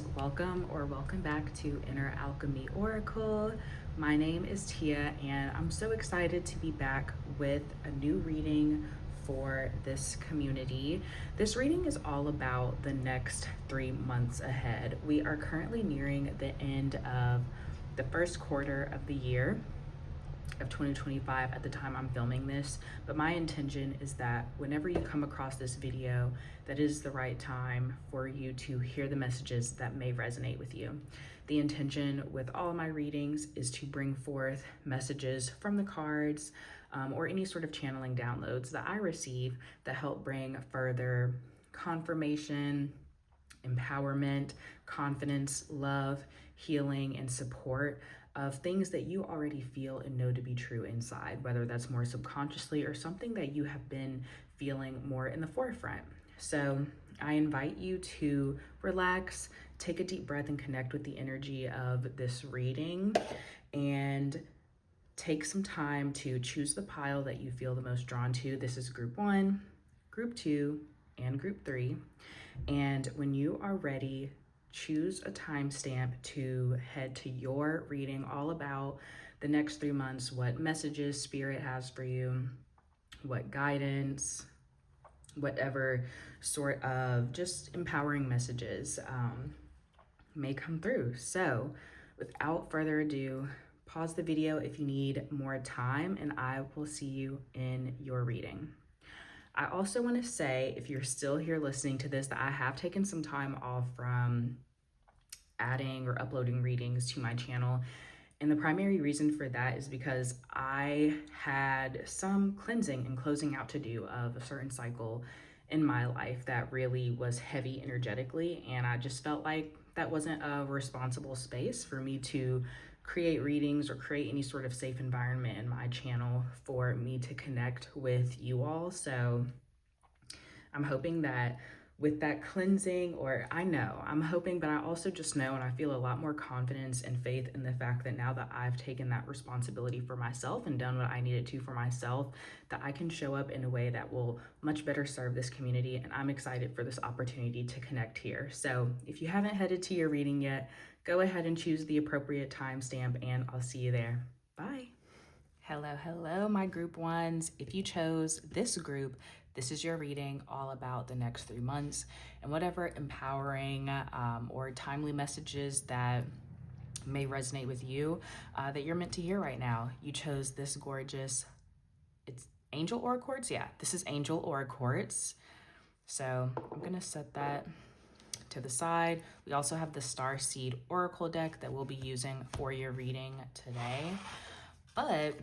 and welcome back to Inner Alchemy Oracle. My name is Tia, and I'm so excited to be back with a new reading for this community. This reading is all about the next 3 months ahead. We are currently nearing the end of the first quarter of the year of 2025 at the time I'm filming this, but my intention is that whenever you come across this video, that is the right time for you to hear the messages that may resonate with you. The intention with all my readings is to bring forth messages from the cards or any sort of channeling downloads that I receive that help bring further confirmation, empowerment, confidence, love, healing, and support of things that you already feel and know to be true inside, whether that's more subconsciously or something that you have been feeling more in the forefront. So I invite you to relax, take a deep breath, and connect with the energy of this reading, and take some time to choose the pile that you feel the most drawn to. This is group 1, group 2, and group 3. And when you are ready, choose a timestamp to head to your reading all about the next 3 months, what messages Spirit has for you, what guidance, whatever sort of just empowering messages may come through. So without further ado, pause the video if you need more time, and I will see you in your reading. I also want to say, if you're still here listening to this, that I have taken some time off from adding or uploading readings to my channel. And the primary reason for that is because I had some cleansing and closing out to do of a certain cycle in my life that really was heavy energetically. And I just felt like that wasn't a responsible space for me to create readings or create any sort of safe environment in my channel for me to connect with you all. So I'm hoping that with that cleansing, I'm hoping, but I also just know, and I feel a lot more confidence and faith in the fact that now that I've taken that responsibility for myself and done what I needed to for myself, that I can show up in a way that will much better serve this community. And I'm excited for this opportunity to connect here. So if you haven't headed to your reading yet, go ahead and choose the appropriate timestamp, and I'll see you there. Bye. Hello, my group ones. If you chose this group, this is your reading all about the next 3 months and whatever empowering or timely messages that may resonate with you that you're meant to hear right now. You chose this gorgeous, it's Angel Aura Quartz? Yeah, this is Angel Aura Quartz. So I'm gonna set that to the side. We also have the Star Seed Oracle deck that we'll be using for your reading today. But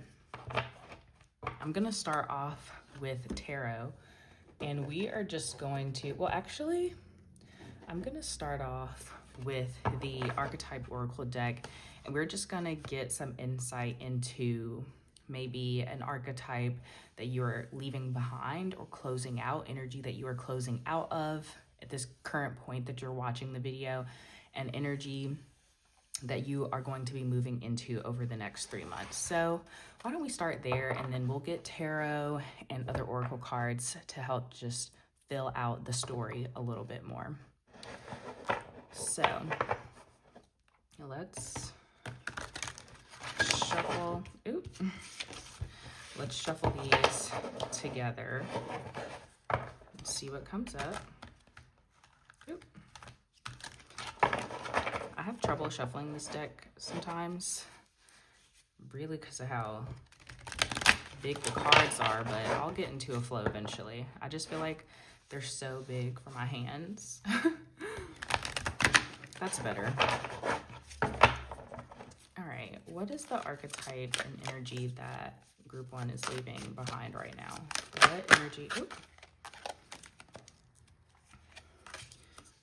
I'm gonna start off with tarot, and we are just going to, I'm gonna start off with the Archetype Oracle deck, and we're just gonna get some insight into maybe an archetype that you're leaving behind or closing out, energy that you are closing out of at this current point that you're watching the video, and energy that you are going to be moving into over the next 3 months. So why don't we start there, and then we'll get tarot and other oracle cards to help just fill out the story a little bit more. So let's shuffle. Let's shuffle these together and see what comes up. I have trouble shuffling this deck sometimes, really because of how big the cards are, but I'll get into a flow eventually. I just feel like they're so big for my hands. That's better. All right, what is the archetype and energy that group 1 is leaving behind right now? What energy?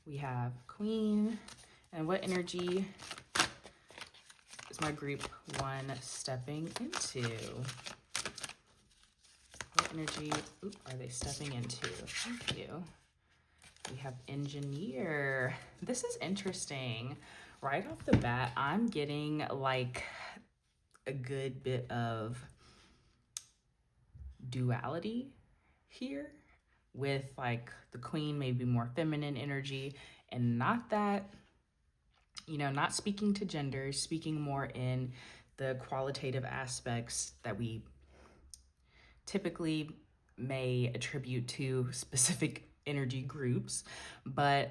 We have Queen. And what energy is my group 1 stepping into? What energy are they stepping into? Thank you. We have Engineer. This is interesting. Right off the bat, I'm getting like a good bit of duality here with like the Queen, maybe more feminine energy, and not that not speaking to genders, speaking more in the qualitative aspects that we typically may attribute to specific energy groups. But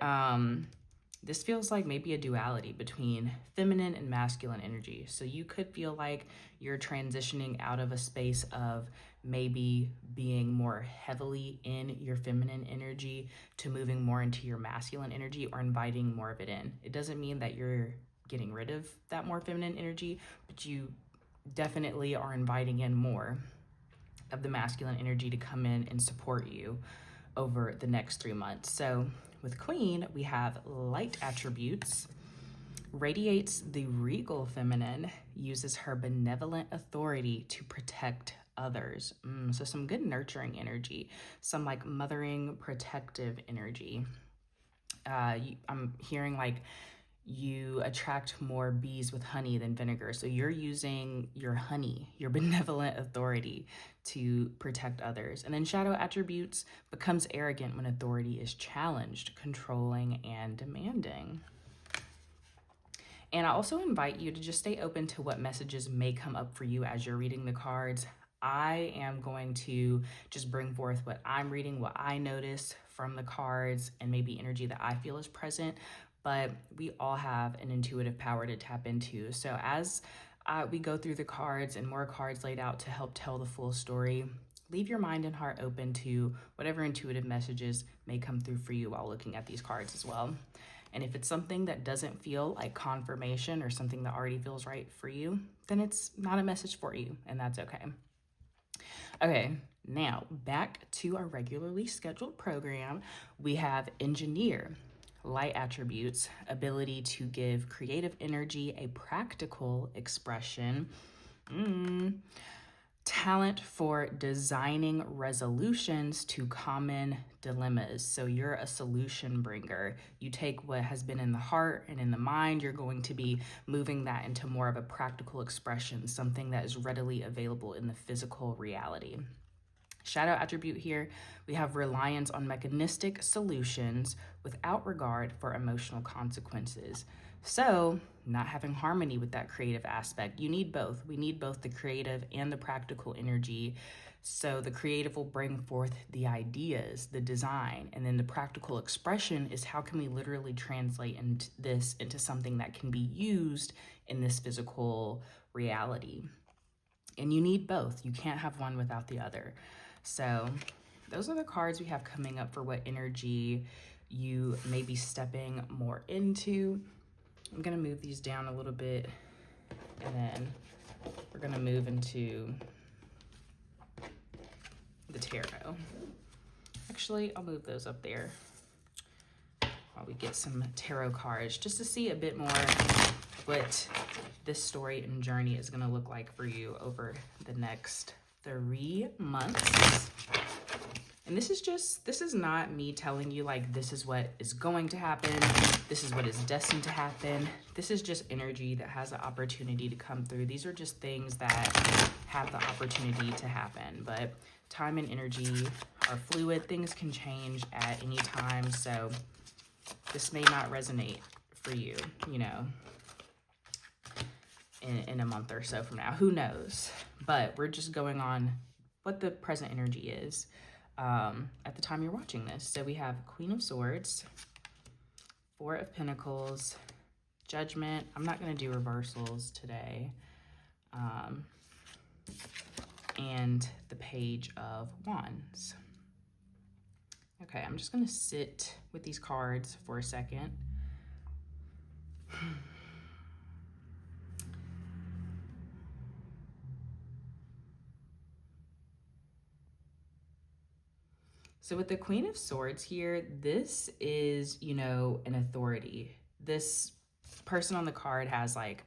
this feels like maybe a duality between feminine and masculine energy. So you could feel like you're transitioning out of a space of maybe being more heavily in your feminine energy to moving more into your masculine energy, or inviting more of it in. It doesn't mean that you're getting rid of that more feminine energy, but you definitely are inviting in more of the masculine energy to come in and support you over the next 3 months. So with Queen, we have light attributes, radiates the regal feminine, uses her benevolent authority to protect others. So some good nurturing energy, some like mothering, protective energy. I'm hearing like you attract more bees with honey than vinegar. So you're using your honey, your benevolent authority, to protect others. And then shadow attributes, becomes arrogant when authority is challenged, controlling and demanding. And I also invite you to just stay open to what messages may come up for you as you're reading the cards. I am going to just bring forth what I'm reading, what I notice from the cards, and maybe energy that I feel is present. But we all have an intuitive power to tap into. So as we go through the cards and more cards laid out to help tell the full story, leave your mind and heart open to whatever intuitive messages may come through for you while looking at these cards as well. And if it's something that doesn't feel like confirmation or something that already feels right for you, then it's not a message for you, and that's okay. Okay, now back to our regularly scheduled program. We have engineer, light attributes, ability to give creative energy a practical expression, talent for designing resolutions to common dilemmas. So you're a solution bringer. You take what has been in the heart and in the mind, you're going to be moving that into more of a practical expression, something that is readily available in the physical reality. Shadow attribute here, we have reliance on mechanistic solutions without regard for emotional consequences. So not having harmony with that creative aspect. You need both. We need both the creative and the practical energy. So the creative will bring forth the ideas, the design, and then the practical expression is how can we literally translate this into something that can be used in this physical reality. And you need both. You can't have one without the other. So those are the cards we have coming up for what energy you may be stepping more into. I'm going to move these down a little bit, and then we're going to move into the tarot. Actually, I'll move those up there while we get some tarot cards, just to see a bit more what this story and journey is going to look like for you over the next 3 months. And this is not me telling you like this is what is going to happen, this is what is destined to happen. This is just energy that has the opportunity to come through. These are just things that have the opportunity to happen, but time and energy are fluid. Things can change at any time, so this may not resonate for you, in a month or so from now. Who knows? But we're just going on what the present energy is at the time you're watching this. So we have Queen of Swords, Four of Pentacles, Judgment. I'm not going to do reversals today. And the Page of Wands. Okay, I'm just going to sit with these cards for a second. So with the Queen of Swords here, this is, an authority. This person on the card has like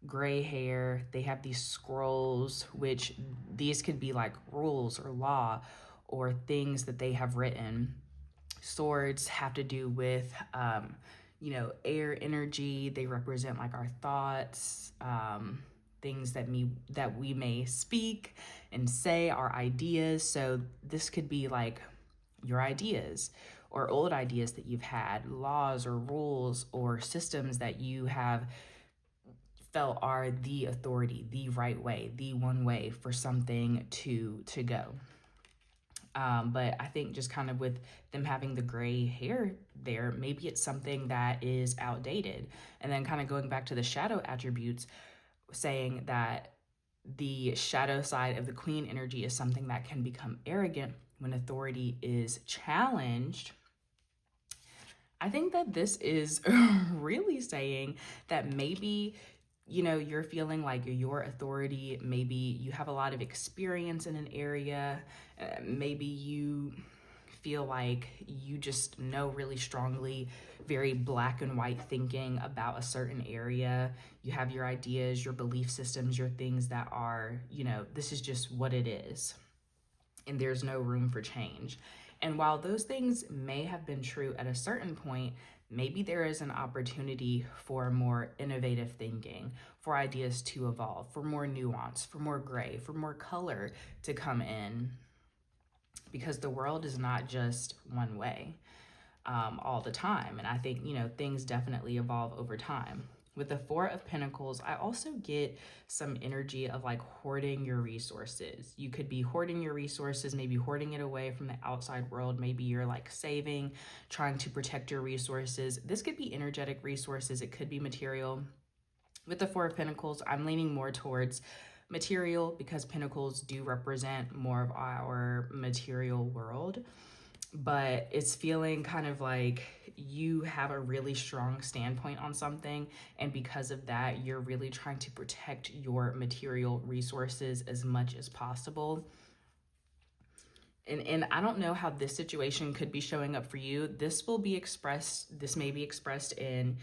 gray hair. They have these scrolls, which these could be like rules or law or things that they have written. Swords have to do with, air energy. They represent like our thoughts, things that we may speak and say, our ideas. So this could be like your ideas or old ideas that you've had, laws or rules or systems that you have felt are the authority, the right way, the one way for something to go. But I think just kind of with them having the gray hair there, maybe it's something that is outdated. And then kind of going back to the shadow attributes, saying that the shadow side of the queen energy is something that can become arrogant when authority is challenged. I think that this is really saying that maybe, you know, you're feeling like your authority, maybe you have a lot of experience in an area, maybe you feel like you just know really strongly, very black and white thinking about a certain area. You have your ideas, your belief systems, your things that are, you know, this is just what it is, and there's no room for change. And while those things may have been true at a certain point, maybe there is an opportunity for more innovative thinking, for ideas to evolve, for more nuance, for more gray, for more color to come in, because the world is not just one way all the time. And I think, you know, things definitely evolve over time. With the Four of Pentacles, I also get some energy of like hoarding your resources. You could be hoarding your resources, maybe hoarding it away from the outside world. Maybe you're like saving, trying to protect your resources. This could be energetic resources. It could be material. With the Four of Pentacles, I'm leaning more towards material because Pentacles do represent more of our material world. But it's feeling kind of like you have a really strong standpoint on something, and because of that, you're really trying to protect your material resources as much as possible. And I don't know how this situation could be showing up for you. This may be expressed in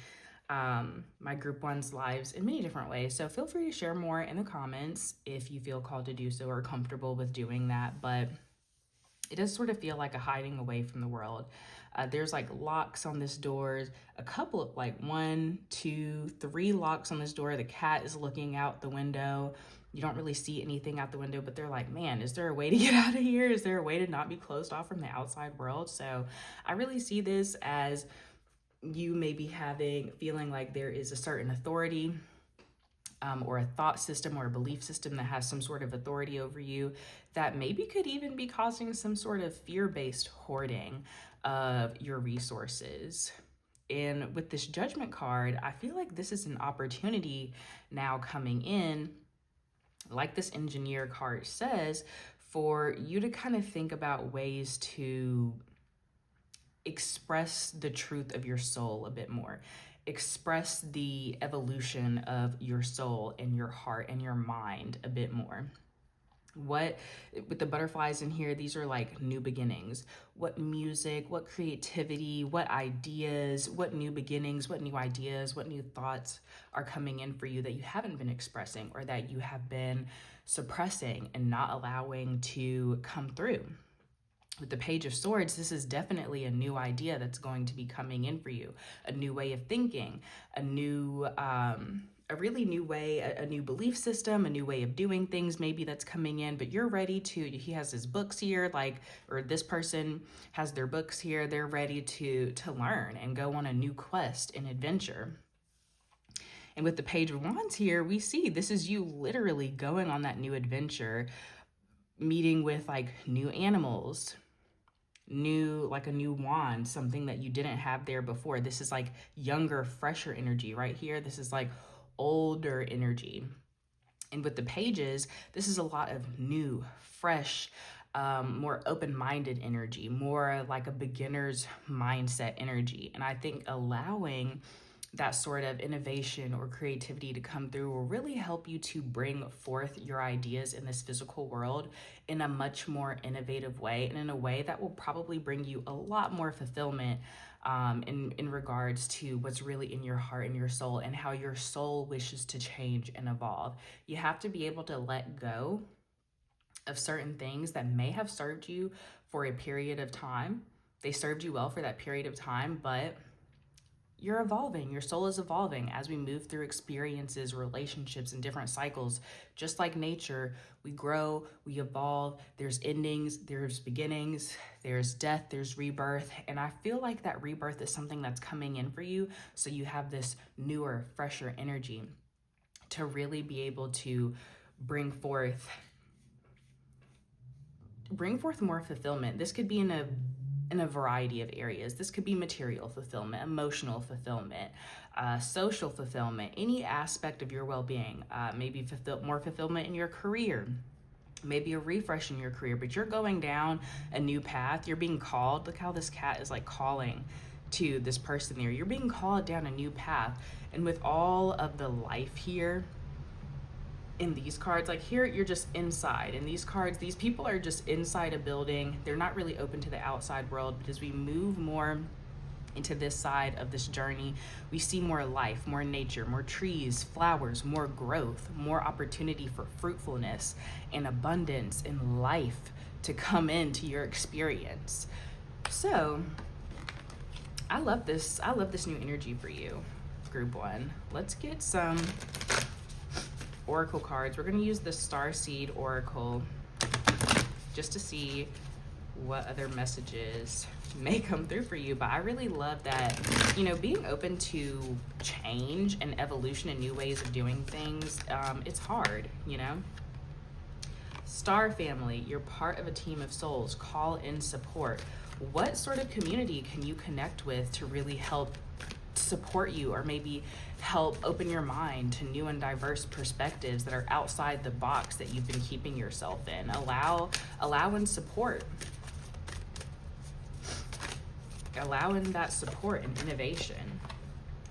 my group one's lives in many different ways. So feel free to share more in the comments if you feel called to do so or comfortable with doing that. But it does sort of feel like a hiding away from the world. There's like locks on this door, a couple of like 1, 2, 3 locks on this door. The cat is looking out the window. You don't really see anything out the window, but they're like, man, is there a way to get out of here? Is there a way to not be closed off from the outside world? So I really see this as you may be feeling like there is a certain authority or a thought system or a belief system that has some sort of authority over you that maybe could even be causing some sort of fear-based hoarding of your resources. And with this Judgment card, I feel like this is an opportunity now coming in, like this Engineer card says, for you to kind of think about ways to express the truth of your soul a bit more. Express the evolution of your soul and your heart and your mind a bit more. With the butterflies in here, these are like new beginnings. What music, what creativity, what ideas, what new beginnings, what new ideas, what new thoughts are coming in for you that you haven't been expressing or that you have been suppressing and not allowing to come through. With the Page of Swords, this is definitely a new idea that's going to be coming in for you, a new way of thinking, a really new way, a new belief system, a new way of doing things maybe that's coming in, but you're ready to, he has his books here, or this person has their books here, they're ready to learn and go on a new quest and adventure. And with the Page of Wands here, we see this is you literally going on that new adventure, meeting with like new animals, a new wand, something that you didn't have there before. This is like younger, fresher energy right here. This is like older energy. And with the pages, this is a lot of new, fresh, more open-minded energy, more like a beginner's mindset energy. And I think allowing that sort of innovation or creativity to come through will really help you to bring forth your ideas in this physical world in a much more innovative way, and in a way that will probably bring you a lot more fulfillment in regards to what's really in your heart and your soul, and how your soul wishes to change and evolve. You have to be able to let go of certain things that may have served you for a period of time. They served you well for that period of time, but you're evolving. Your soul is evolving as we move through experiences, relationships, and different cycles. Just like nature, we grow, we evolve. There's endings, there's beginnings, there's death, there's rebirth. And I feel like that rebirth is something that's coming in for you. So you have this newer, fresher energy to really be able to bring forth more fulfillment. This could be in a variety of areas. This could be material fulfillment, emotional fulfillment, social fulfillment, any aspect of your well-being. Maybe more fulfillment in your career, maybe a refresh in your career, but you're going down a new path. You're being called. Look how this cat is like calling to this person there. You're being called down a new path. And with all of the life here, in these cards, like here you're just inside. In these cards, these people are just inside a building. They're not really open to the outside world, but as we move more into this side of this journey, we see more life, more nature, more trees, flowers, more growth, more opportunity for fruitfulness and abundance and life to come into your experience. So I love this new energy for you, group one. Let's get some oracle cards. We're going to use the Starseed Oracle just to see what other messages may come through for you. But I really love that, you know, being open to change and evolution and new ways of doing things, it's hard, you know. Star family, you're part of a team of souls. Call in support. What sort of community can you connect with to really help support you, or maybe help open your mind to new and diverse perspectives that are outside the box that you've been keeping yourself in? Allow and support. Allowing that support and innovation.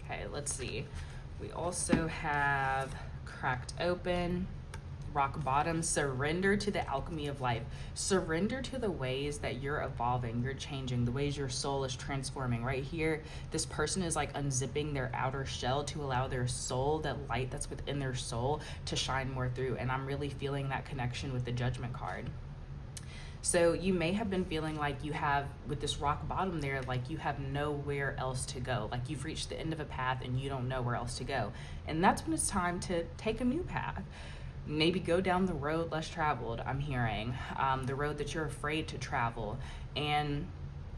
Okay, let's see. We also have cracked open, rock bottom, surrender to the alchemy of life. Surrender to the ways that you're evolving, you're changing, the ways your soul is transforming. Right here, this person is like unzipping their outer shell to allow their soul, that light that's within their soul, to shine more through. And I'm really feeling that connection with the Judgment card. So you may have been feeling like you have, with this rock bottom there, like you have nowhere else to go. Like you've reached the end of a path and you don't know where else to go. And that's when it's time to take a new path. Maybe go down the road less traveled, I'm hearing, the road that you're afraid to travel. And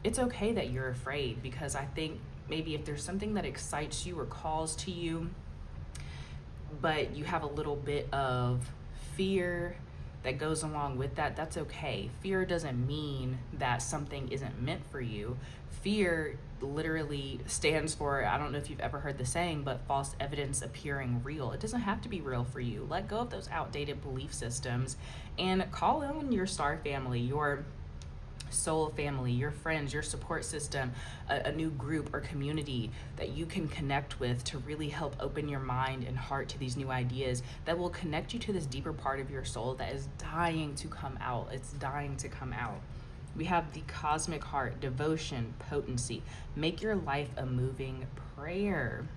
it's okay that you're afraid, because I think maybe if there's something that excites you or calls to you, but you have a little bit of fear that goes along with that, that's okay. Fear doesn't mean that something isn't meant for you. Fear literally stands for, I don't know if you've ever heard the saying, but false evidence appearing real. It doesn't have to be real for you. Let go of those outdated belief systems and call on your star family, your soul family, your friends, your support system, a new group or community that you can connect with to really help open your mind and heart to these new ideas that will connect you to this deeper part of your soul that is dying to come out. It's dying to come out. We have the cosmic heart, devotion, potency. Make your life a moving prayer.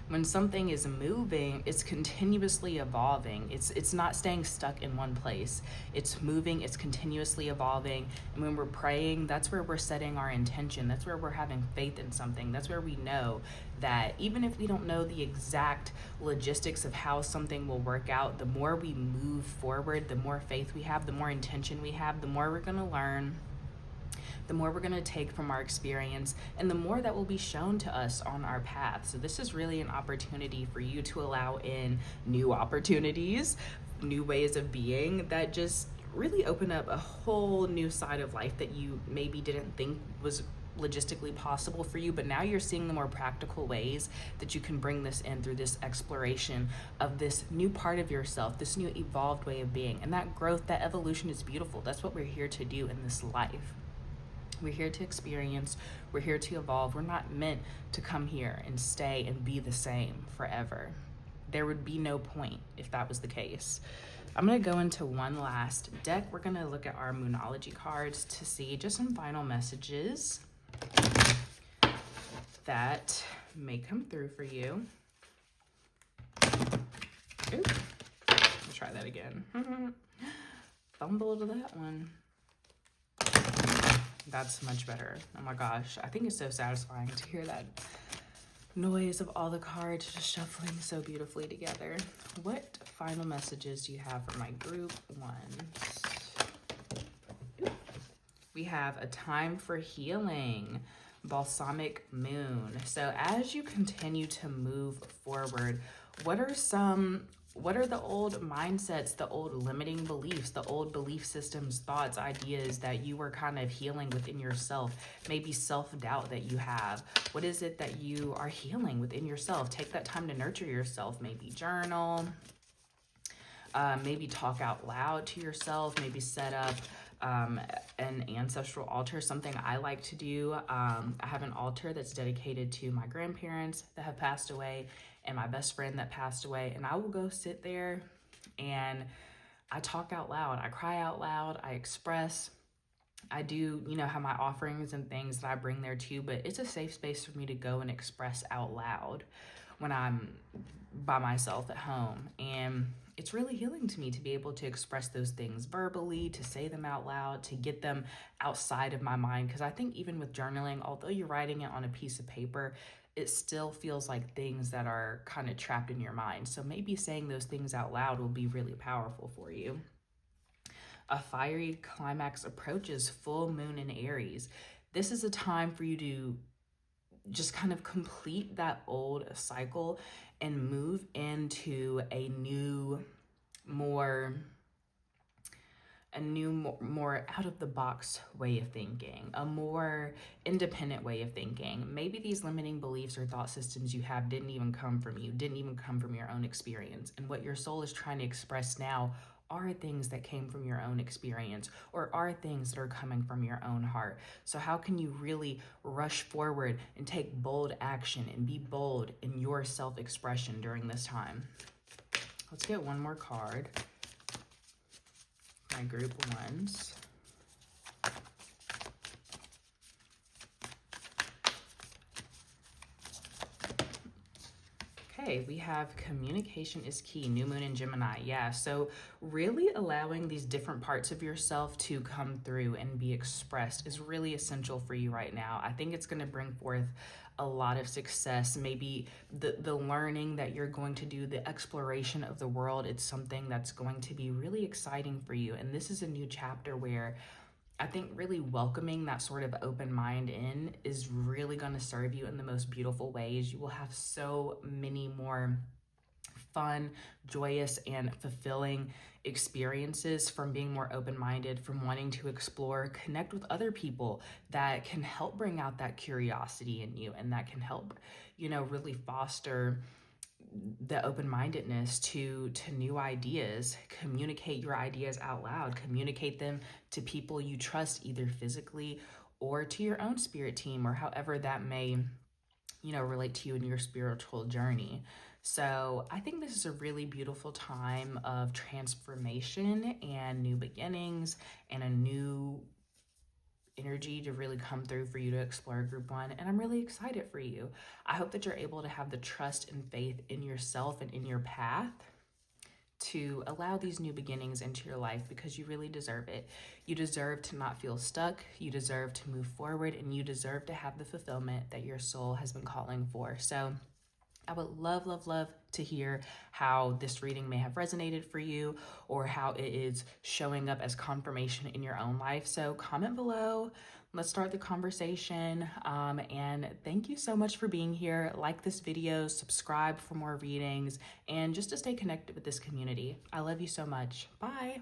When something is moving, it's continuously evolving. It's not staying stuck in one place. It's moving, it's continuously evolving. And when we're praying, that's where we're setting our intention. That's where we're having faith in something. That's where we know that even if we don't know the exact logistics of how something will work out, the more we move forward, the more faith we have, the more intention we have, the more we're going to learn, the more we're going to take from our experience, and the more that will be shown to us on our path. So this is really an opportunity for you to allow in new opportunities, new ways of being that just really open up a whole new side of life that you maybe didn't think was logistically possible for you, but now you're seeing the more practical ways that you can bring this in through this exploration of this new part of yourself, this new evolved way of being. And that growth, that evolution is beautiful. That's what we're here to do in this life. We're here to experience, we're here to evolve. We're not meant to come here and stay and be the same forever. There would be no point if that was the case. I'm going to go into one last deck. We're going to look at our Moonology cards to see just some final messages that may come through for you. Ooh, let's try that again. Fumble to that one. That's much better. Oh my gosh, I think it's so satisfying to hear that noise of all the cards just shuffling so beautifully together. What final messages do you have for my group ones? We have a time for healing, balsamic moon. So as you continue to move forward, what are the old mindsets, the old limiting beliefs, the old belief systems, thoughts, ideas that you were kind of healing within yourself? Maybe self-doubt that you have. What is it that you are healing within yourself? Take that time to nurture yourself. Maybe journal, maybe talk out loud to yourself, maybe set up an ancestral altar. Something I like to do. I have an altar that's dedicated to my grandparents that have passed away and my best friend that passed away. And I will go sit there and I talk out loud. I cry out loud. I express. I do, have my offerings and things that I bring there too, but it's a safe space for me to go and express out loud when I'm by myself at home. And it's really healing to me to be able to express those things verbally, to say them out loud, to get them outside of my mind. Because I think even with journaling, although you're writing it on a piece of paper, it still feels like things that are kind of trapped in your mind. So maybe saying those things out loud will be really powerful for you. A fiery climax approaches, full moon in Aries. This is a time for you to just kind of complete that old cycle and move into a new, more out of the box way of thinking, a more independent way of thinking. Maybe these limiting beliefs or thought systems you have didn't even come from you, didn't even come from your own experience. And what your soul is trying to express now are things that came from your own experience or are things that are coming from your own heart. So how can you really rush forward and take bold action and be bold in your self-expression during this time? Let's get one more card. My group ones. Okay, we have communication is key, new moon in Gemini. Yeah, so really allowing these different parts of yourself to come through and be expressed is really essential for you right now. I think it's going to bring forth a lot of success. Maybe the learning that you're going to do, the exploration of the world, it's something that's going to be really exciting for you. And this is a new chapter where I think really welcoming that sort of open mind in is really going to serve you in the most beautiful ways. You will have so many more fun, joyous, and fulfilling experiences from being more open-minded, from wanting to explore, connect with other people that can help bring out that curiosity in you and that can help, really foster the open-mindedness to new ideas. Communicate your ideas out loud, communicate them to people you trust, either physically or to your own spirit team, or however that may relate to you in your spiritual journey. So I think this is a really beautiful time of transformation and new beginnings and a new energy to really come through for you to explore group one. And I'm really excited for you. I hope that you're able to have the trust and faith in yourself and in your path to allow these new beginnings into your life, because you really deserve it. You deserve to not feel stuck. You deserve to move forward, and you deserve to have the fulfillment that your soul has been calling for. So I would love, love, love to hear how this reading may have resonated for you or how it is showing up as confirmation in your own life. So comment below. Let's start the conversation. And thank you so much for being here. Like this video, subscribe for more readings, and just to stay connected with this community. I love you so much. Bye.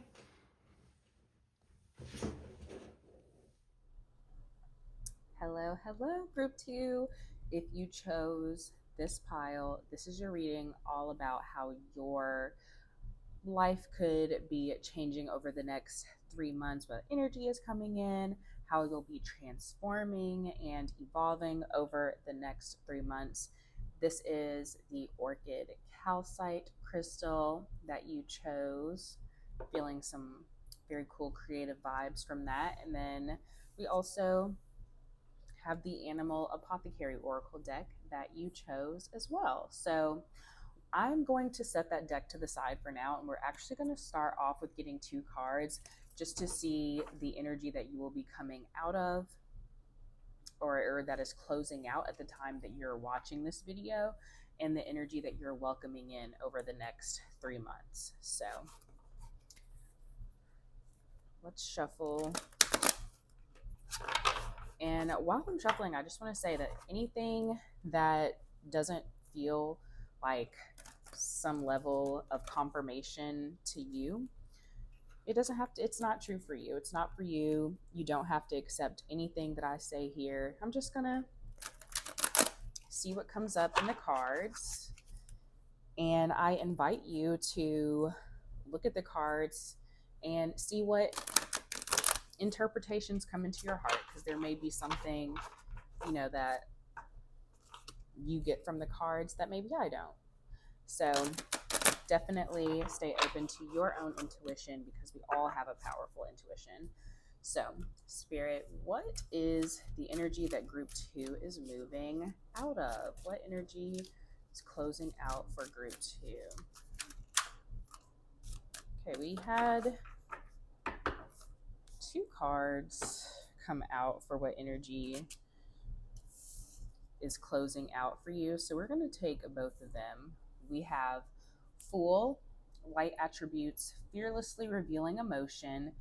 Hello, hello, group 2. If you chose this pile, this is your reading all about how your life could be changing over the next 3 months, what energy is coming in, how you'll be transforming and evolving over the next 3 months. This is the orchid calcite crystal that you chose. Feeling some very cool creative vibes from that. And then we also have the Animal Apothecary Oracle deck that you chose as well. So I'm going to set that deck to the side for now, and we're actually going to start off with getting 2 cards just to see the energy that you will be coming out of or that is closing out at the time that you're watching this video, and the energy that you're welcoming in over the next 3 months. So let's shuffle. And while I'm shuffling, I just want to say that anything that doesn't feel like some level of confirmation to you, it doesn't have to, it's not true for you. It's not for you. You don't have to accept anything that I say here. I'm just going to see what comes up in the cards. And I invite you to look at the cards and see what interpretations come into your heart, because there may be something, you know, that you get from the cards that maybe I don't. So definitely stay open to your own intuition, because we all have a powerful intuition. So Spirit, what is the energy that group 2 is moving out of? What energy is closing out for group 2? Okay, we had 2 cards come out for what energy is closing out for you. So we're going to take both of them. We have Fool, light attributes, fearlessly revealing emotion,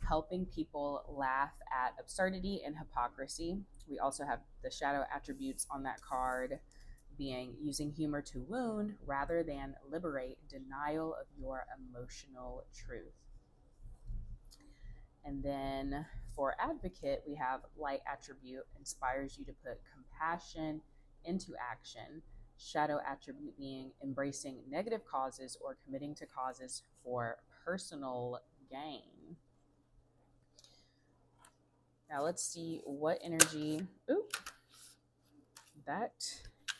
helping people laugh at absurdity and hypocrisy. We also have the shadow attributes on that card, being using humor to wound rather than liberate, denial of your emotional truth. And then for Advocate, we have light attribute, inspires you to put compassion into action. Shadow attribute being embracing negative causes or committing to causes for personal gain. Now let's see what energy, that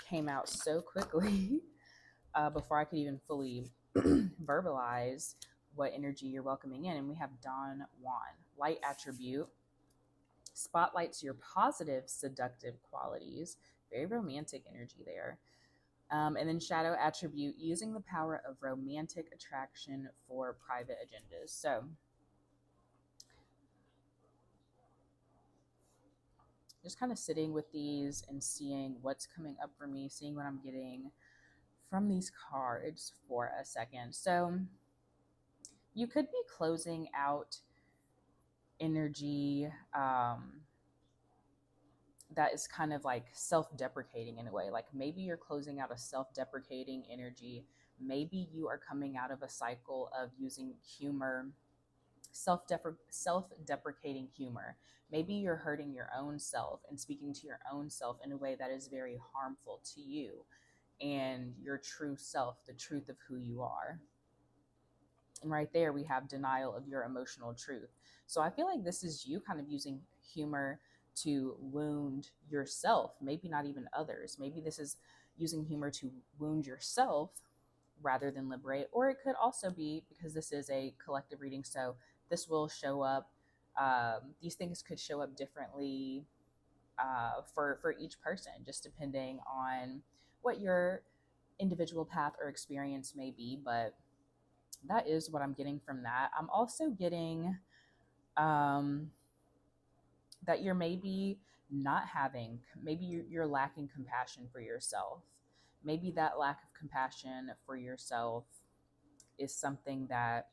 came out so quickly before I could even fully verbalize what energy you're welcoming in. And we have Don Juan, light attribute, spotlights your positive seductive qualities, very romantic energy there. And then shadow attribute, using the power of romantic attraction for private agendas. So just kind of sitting with these and seeing what's coming up for me, seeing what I'm getting from these cards for a second. So you could be closing out energy that is kind of like self-deprecating in a way. Like maybe you're closing out a self-deprecating energy. Maybe you are coming out of a cycle of using humor, self-deprecating humor. Maybe you're hurting your own self and speaking to your own self in a way that is very harmful to you and your true self, the truth of who you are. And right there, we have denial of your emotional truth. So I feel like this is you kind of using humor to wound yourself, maybe not even others. Maybe this is using humor to wound yourself rather than liberate. Or it could also be, because this is a collective reading, so this will show up, these things could show up differently for each person, just depending on what your individual path or experience may be. But that is what I'm getting from that. I'm also getting that you're maybe not having, maybe you're lacking compassion for yourself. Maybe that lack of compassion for yourself is something that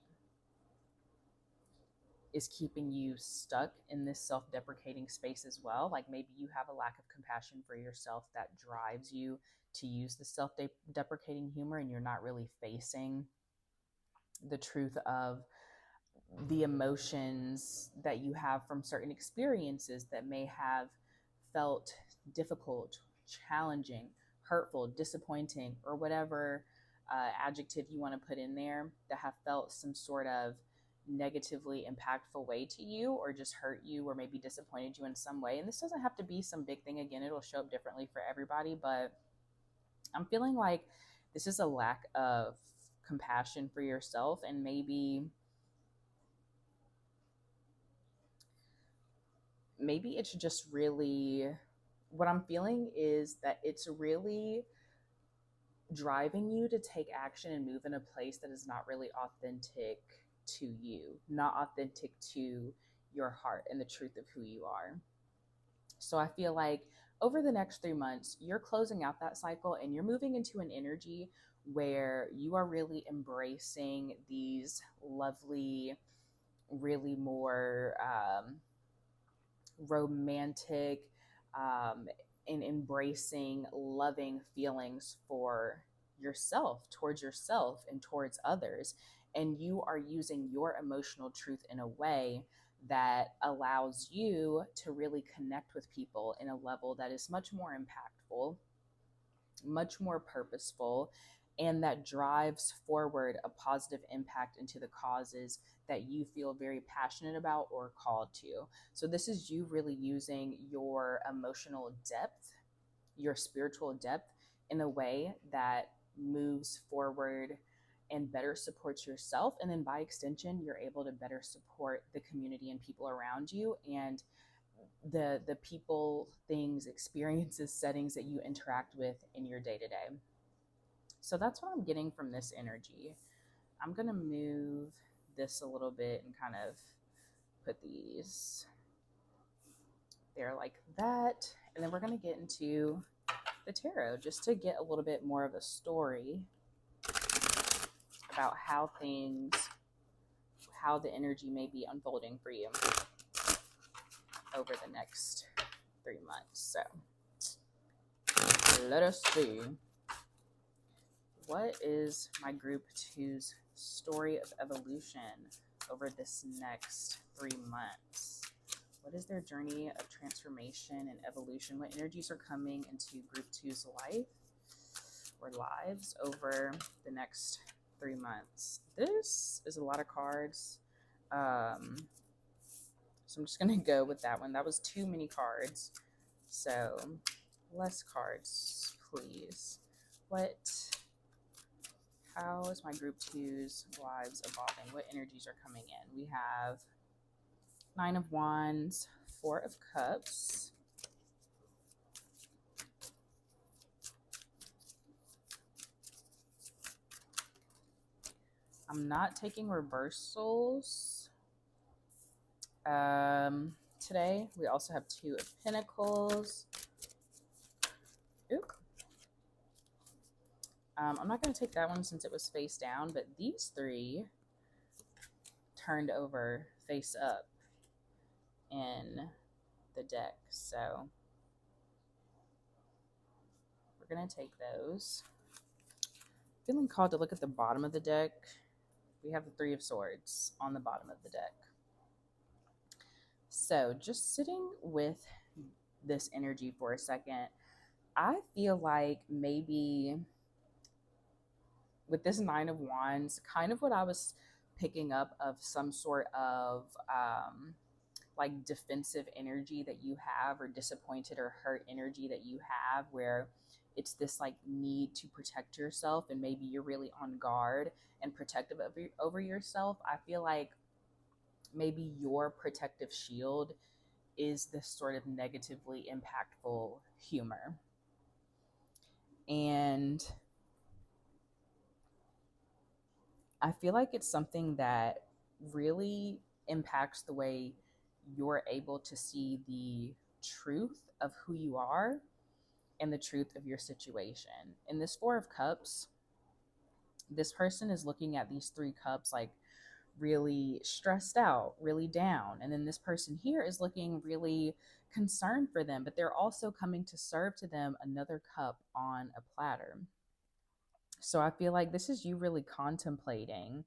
is keeping you stuck in this self-deprecating space as well. Like maybe you have a lack of compassion for yourself that drives you to use the self-deprecating humor, and you're not really facing the truth of the emotions that you have from certain experiences that may have felt difficult, challenging, hurtful, disappointing, or whatever adjective you want to put in there, that have felt some sort of negatively impactful way to you, or just hurt you, or maybe disappointed you in some way. And this doesn't have to be some big thing. Again, it'll show up differently for everybody, but I'm feeling like this is a lack of compassion for yourself. And maybe it's just really, what I'm feeling is that it's really driving you to take action and move in a place that is not really authentic to you, not authentic to your heart and the truth of who you are. So I feel like over the next 3 months, you're closing out that cycle and you're moving into an energy where you are really embracing these lovely, really more romantic, um, and embracing loving feelings for yourself and towards others. And you are using your emotional truth in a way that allows you to really connect with people in a level that is much more impactful, much more purposeful, and that drives forward a positive impact into the causes that you feel very passionate about or called to. So, this is you really using your emotional depth, your spiritual depth, in a way that moves forward and better supports yourself. And then by extension, you're able to better support the community and people around you, and the people, things, experiences, settings that you interact with in your day to day. So that's what I'm getting from this energy. I'm going to move this a little bit and kind of put these there like that. And then we're going to get into the tarot just to get a little bit more of a story about how the energy may be unfolding for you over the next 3 months. So let us see. What is my group two's story of evolution over this next 3 months? What is their journey of transformation and evolution? What energies are coming into group two's life or lives over the next 3 months? This is a lot of cards. So I'm just going to go with that one. That was too many cards. So less cards, please. How is my group two's lives evolving? What energies are coming in? We have 9 of Wands, 4 of Cups, I'm not taking reversals today. We also have 2 of Pentacles. Oop. I'm not going to take that one since it was face down, but these 3 turned over face up in the deck. So we're going to take those. Feeling called to look at the bottom of the deck. We have the 3 of Swords on the bottom of the deck. So just sitting with this energy for a second, I feel like maybe with this 9 of Wands, kind of what I was picking up of some sort of like defensive energy that you have, or disappointed or hurt energy that you have, where it's this like need to protect yourself, and maybe you're really on guard and protective over yourself. I feel like maybe your protective shield is this sort of negatively impactful humor. And I feel like it's something that really impacts the way you're able to see the truth of who you are and the truth of your situation. In this 4 of Cups, this person is looking at these 3 cups like really stressed out, really down. And then this person here is looking really concerned for them, but they're also coming to serve to them another cup on a platter. So I feel like this is you really contemplating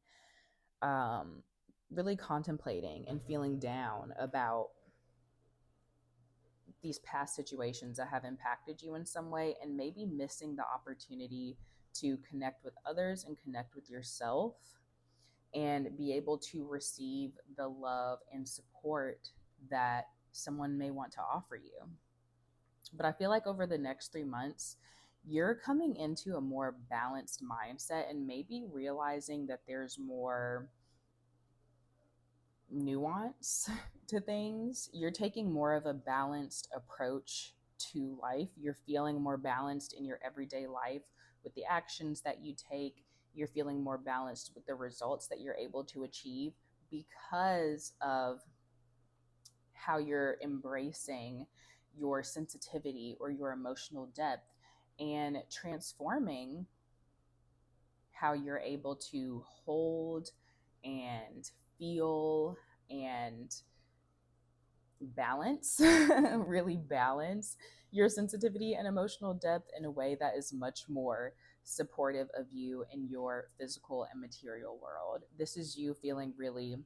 and feeling down about these past situations that have impacted you in some way, and maybe missing the opportunity to connect with others and connect with yourself and be able to receive the love and support that someone may want to offer you. But I feel like over the next 3 months, you're coming into a more balanced mindset and maybe realizing that there's more nuance to things. You're taking more of a balanced approach to life. You're feeling more balanced in your everyday life with the actions that you take. You're feeling more balanced with the results that you're able to achieve because of how you're embracing your sensitivity or your emotional depth, and transforming how you're able to hold and feel and balance, really balance your sensitivity and emotional depth in a way that is much more supportive of you in your physical and material world. This is you feeling really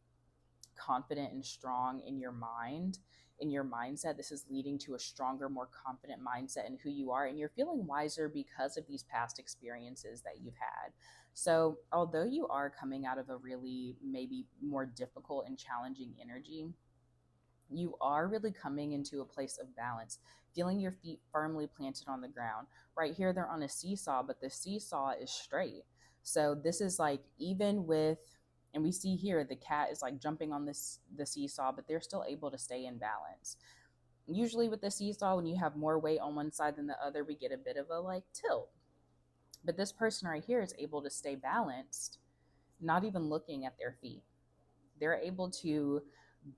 confident and strong in your mind, in your mindset. This is leading to a stronger, more confident mindset in who you are, and you're feeling wiser because of these past experiences that you've had. So although you are coming out of a really maybe more difficult and challenging energy, you are really coming into a place of balance, feeling your feet firmly planted on the ground. Right here, they're on a seesaw, but the seesaw is straight. So this is like, even with, and we see here the cat is like jumping on the seesaw, but they're still able to stay in balance. Usually with the seesaw, when you have more weight on one side than the other, we get a bit of a like tilt. But this person right here is able to stay balanced, not even looking at their feet. They're able to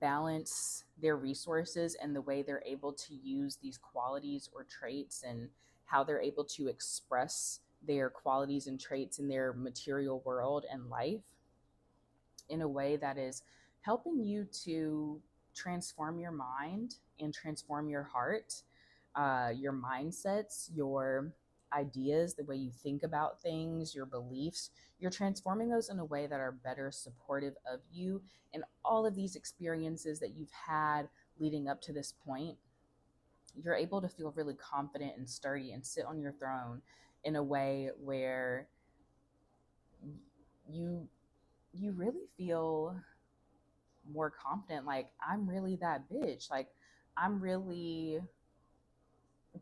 balance their resources and the way they're able to use these qualities or traits, and how they're able to express their qualities and traits in their material world and life in a way that is helping you to transform your mind and transform your heart, your mindsets, your ideas, the way you think about things, your beliefs. You're transforming those in a way that are better supportive of you and all of these experiences that you've had leading up to this point. You're able to feel really confident and sturdy and sit on your throne in a way where you you really feel more confident, like, I'm really that bitch, like, I'm really,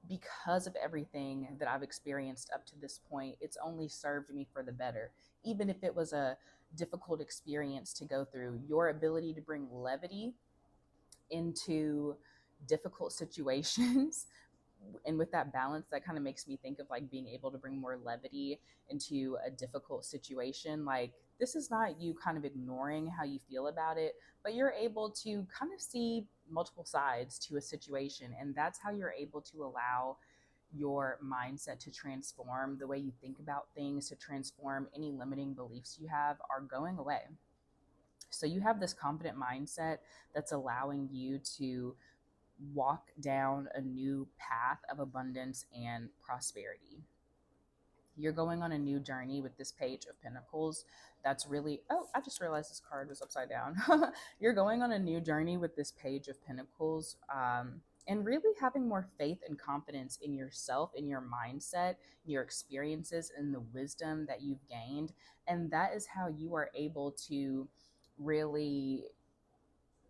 because of everything that I've experienced up to this point, it's only served me for the better. Even if it was a difficult experience to go through, your ability to bring levity into difficult situations and with that balance, that kind of makes me think of like being able to bring more levity into a difficult situation. Like, this is not you kind of ignoring how you feel about it, but you're able to kind of see multiple sides to a situation, and that's how you're able to allow your mindset to transform. The way you think about things to transform, any limiting beliefs you have are going away. So you have this confident mindset that's allowing you to walk down a new path of abundance and prosperity. You're going on a new journey with this Page of Pentacles. That's really, oh, I just realized this card was upside down. You're going on a new journey with this Page of Pentacles, and really having more faith and confidence in yourself, in your mindset, your experiences, and the wisdom that you've gained. And that is how you are able to really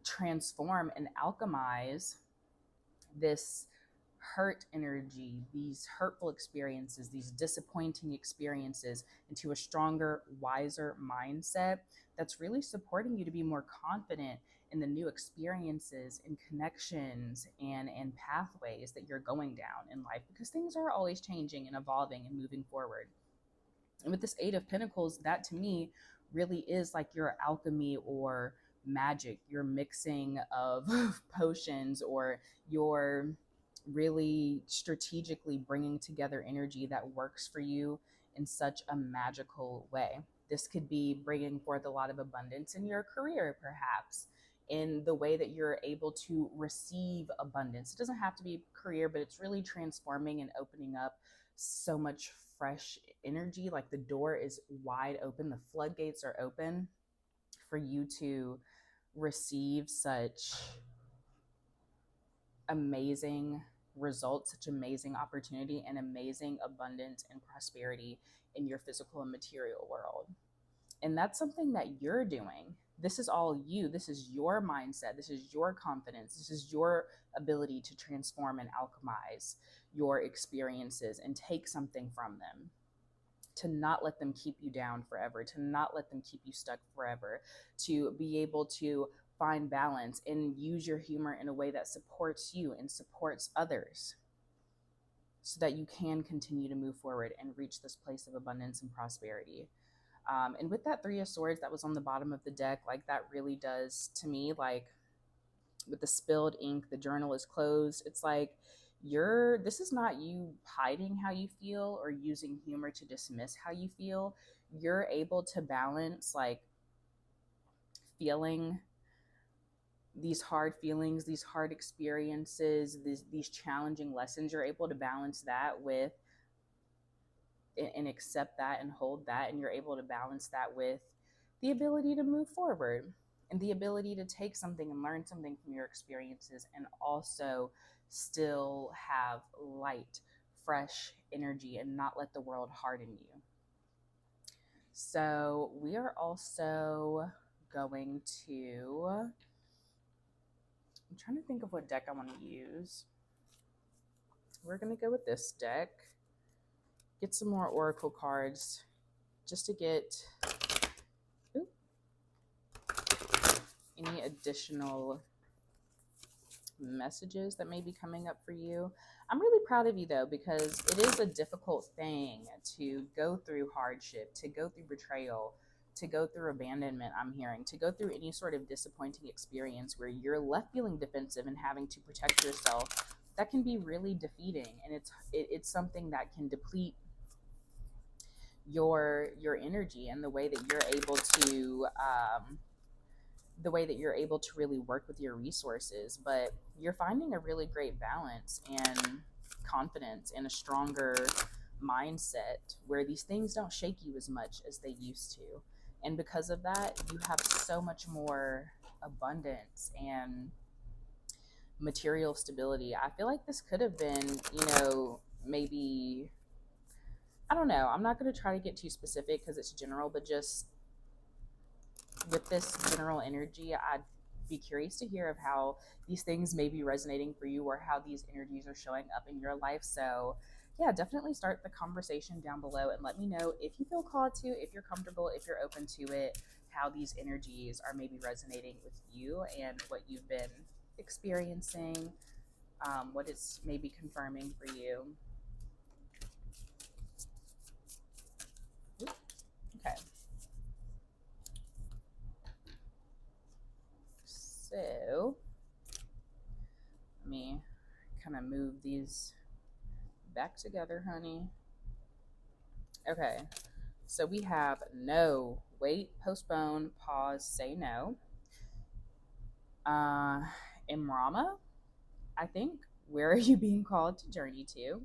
transform and alchemize this hurt energy, these hurtful experiences, these disappointing experiences into a stronger, wiser mindset that's really supporting you to be more confident in the new experiences and connections and pathways that you're going down in life, because things are always changing and evolving and moving forward. And with this Eight of Pentacles, that to me really is like your alchemy or magic, your mixing of potions, or your really strategically bringing together energy that works for you in such a magical way. This could be bringing forth a lot of abundance in your career, perhaps, in the way that you're able to receive abundance. It doesn't have to be career, but it's really transforming and opening up so much fresh energy. Like, the door is wide open, the floodgates are open for you to receive such amazing results, such amazing opportunity, and amazing abundance and prosperity in your physical and material world. And that's something that you're doing. This is all you. This is your mindset. This is your confidence. This is your ability to transform and alchemize your experiences and take something from them, to not let them keep you down forever, to not let them keep you stuck forever, to be able to find balance and use your humor in a way that supports you and supports others, so that you can continue to move forward and reach this place of abundance and prosperity. And with that Three of Swords that was on the bottom of the deck, like, that really does to me like with the spilled ink, the journal is closed. It's like this is not you hiding how you feel or using humor to dismiss how you feel. You're able to balance like feeling these hard feelings, these hard experiences, these challenging lessons. You're able to balance that with and accept that and hold that, and you're able to balance that with the ability to move forward and the ability to take something and learn something from your experiences, and also still have light, fresh energy and not let the world harden you. So we are also going to, I'm trying to think of what deck I want to use. We're going to go with this deck, get some more oracle cards just to get any additional messages that may be coming up for you. I'm really proud of you though, because it is a difficult thing to go through hardship, to go through betrayal, to go through abandonment. I'm hearing to go through any sort of disappointing experience where you're left feeling defensive and having to protect yourself. That can be really defeating, and it's something that can deplete your energy and the way that you're able to really work with your resources. But you're finding a really great balance and confidence and a stronger mindset where these things don't shake you as much as they used to. And because of that, you have so much more abundance and material stability. I feel like this could have been, maybe, I don't know. I'm not going to try to get too specific because it's general, but just with this general energy, I'd be curious to hear of how these things may be resonating for you or how these energies are showing up in your life. So yeah, definitely start the conversation down below and let me know if you feel called to, if you're comfortable, if you're open to it, how these energies are maybe resonating with you and what you've been experiencing, what it's maybe confirming for you. Okay. So let me kind of move these back together, honey. Okay, so we have no, wait, postpone, pause, say no. Imrama, I think, where are you being called to journey to?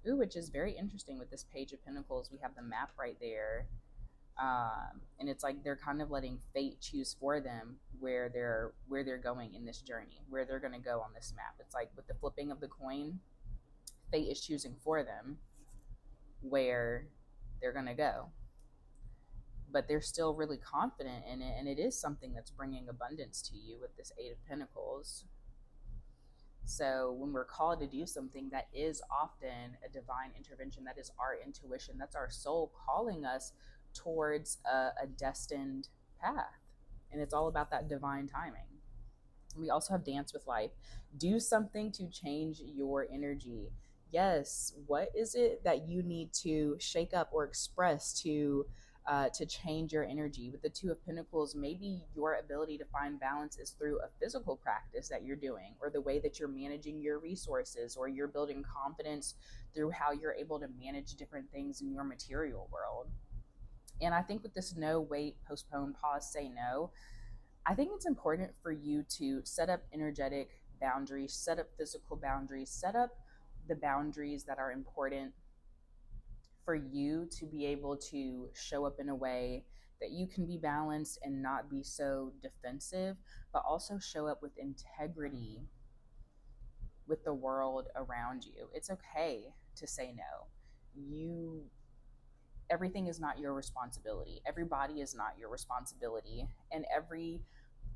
Ooh, which is very interesting with this Page of Pentacles. We have the map right there. And it's like they're kind of letting fate choose for them where they're going in this journey, where they're going to go on this map. It's like with the flipping of the coin, fate is choosing for them where they're going to go, but they're still really confident in it, and it is something that's bringing abundance to you with this Eight of Pentacles. So when we're called to do something, that is often a divine intervention. That is our intuition. That's our soul calling us towards a destined path. And it's all about that divine timing. We also have Dance with Life. Do something to change your energy. Yes, what is it that you need to shake up or express to change your energy? With the Two of Pentacles, maybe your ability to find balance is through a physical practice that you're doing, or the way that you're managing your resources, or you're building confidence through how you're able to manage different things in your material world. And I think with this no, wait, postpone, pause, say no, I think it's important for you to set up energetic boundaries, set up physical boundaries, set up the boundaries that are important for you to be able to show up in a way that you can be balanced and not be so defensive, but also show up with integrity with the world around you. It's okay to say no. Everything is not your responsibility. Everybody is not your responsibility. And every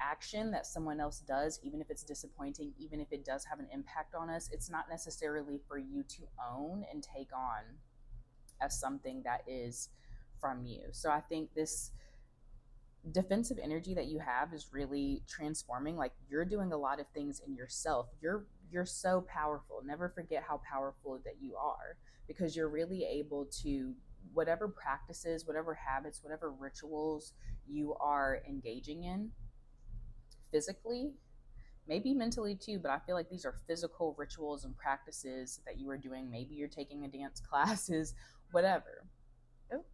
action that someone else does, even if it's disappointing, even if it does have an impact on us, it's not necessarily for you to own and take on as something that is from you. So I think this defensive energy that you have is really transforming. Like, you're doing a lot of things in yourself. You're so powerful. Never forget how powerful that you are, because you're really able to, whatever practices, whatever habits, whatever rituals you are engaging in physically, maybe mentally too, but I feel like these are physical rituals and practices that you are doing. Maybe you're taking a dance classes, whatever. Oh,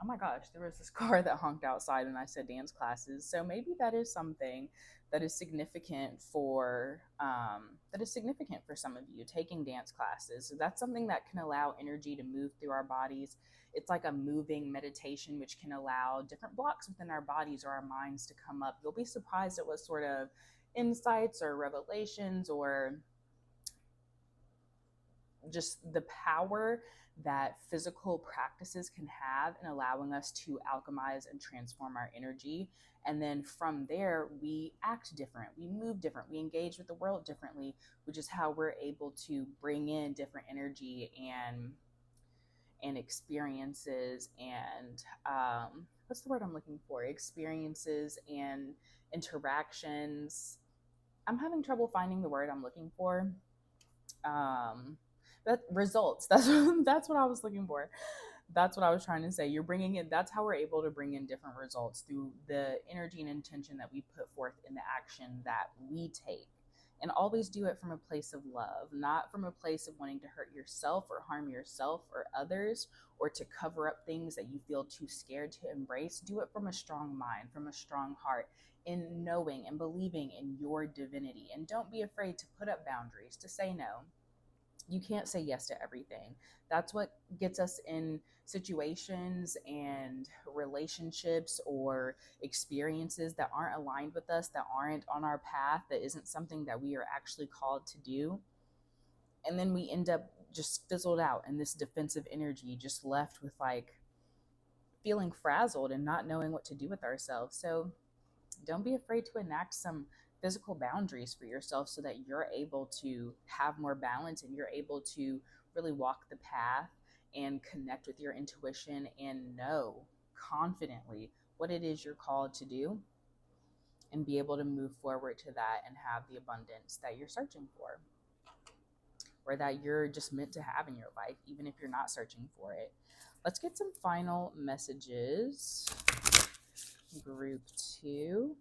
oh my gosh, there was this car that honked outside and I said dance classes. So maybe that is something that is significant for some of you, taking dance classes. So that's something that can allow energy to move through our bodies. It's like a moving meditation, which can allow different blocks within our bodies or our minds to come up. You'll be surprised at what sort of insights or revelations or just the power that physical practices can have in allowing us to alchemize and transform our energy. And then from there, we act different, we move different, we engage with the world differently, which is how we're able to bring in different energy and experiences and what's the word I'm looking for? Experiences and interactions. I'm having trouble finding the word I'm looking for. That results. That's what I was looking for. That's what I was trying to say. You're bringing in. That's how we're able to bring in different results through the energy and intention that we put forth in the action that we take. And always do it from a place of love, not from a place of wanting to hurt yourself or harm yourself or others, or to cover up things that you feel too scared to embrace. Do it from a strong mind, from a strong heart, in knowing and believing in your divinity. And don't be afraid to put up boundaries, to say no. You can't say yes to everything. That's what gets us in situations and relationships or experiences that aren't aligned with us, that aren't on our path, that isn't something that we are actually called to do. And then we end up just fizzled out in this defensive energy, just left with like feeling frazzled and not knowing what to do with ourselves. So don't be afraid to enact some physical boundaries for yourself so that you're able to have more balance and you're able to really walk the path and connect with your intuition and know confidently what it is you're called to do and be able to move forward to that and have the abundance that you're searching for or that you're just meant to have in your life, even if you're not searching for it. Let's get some final messages. Group 2.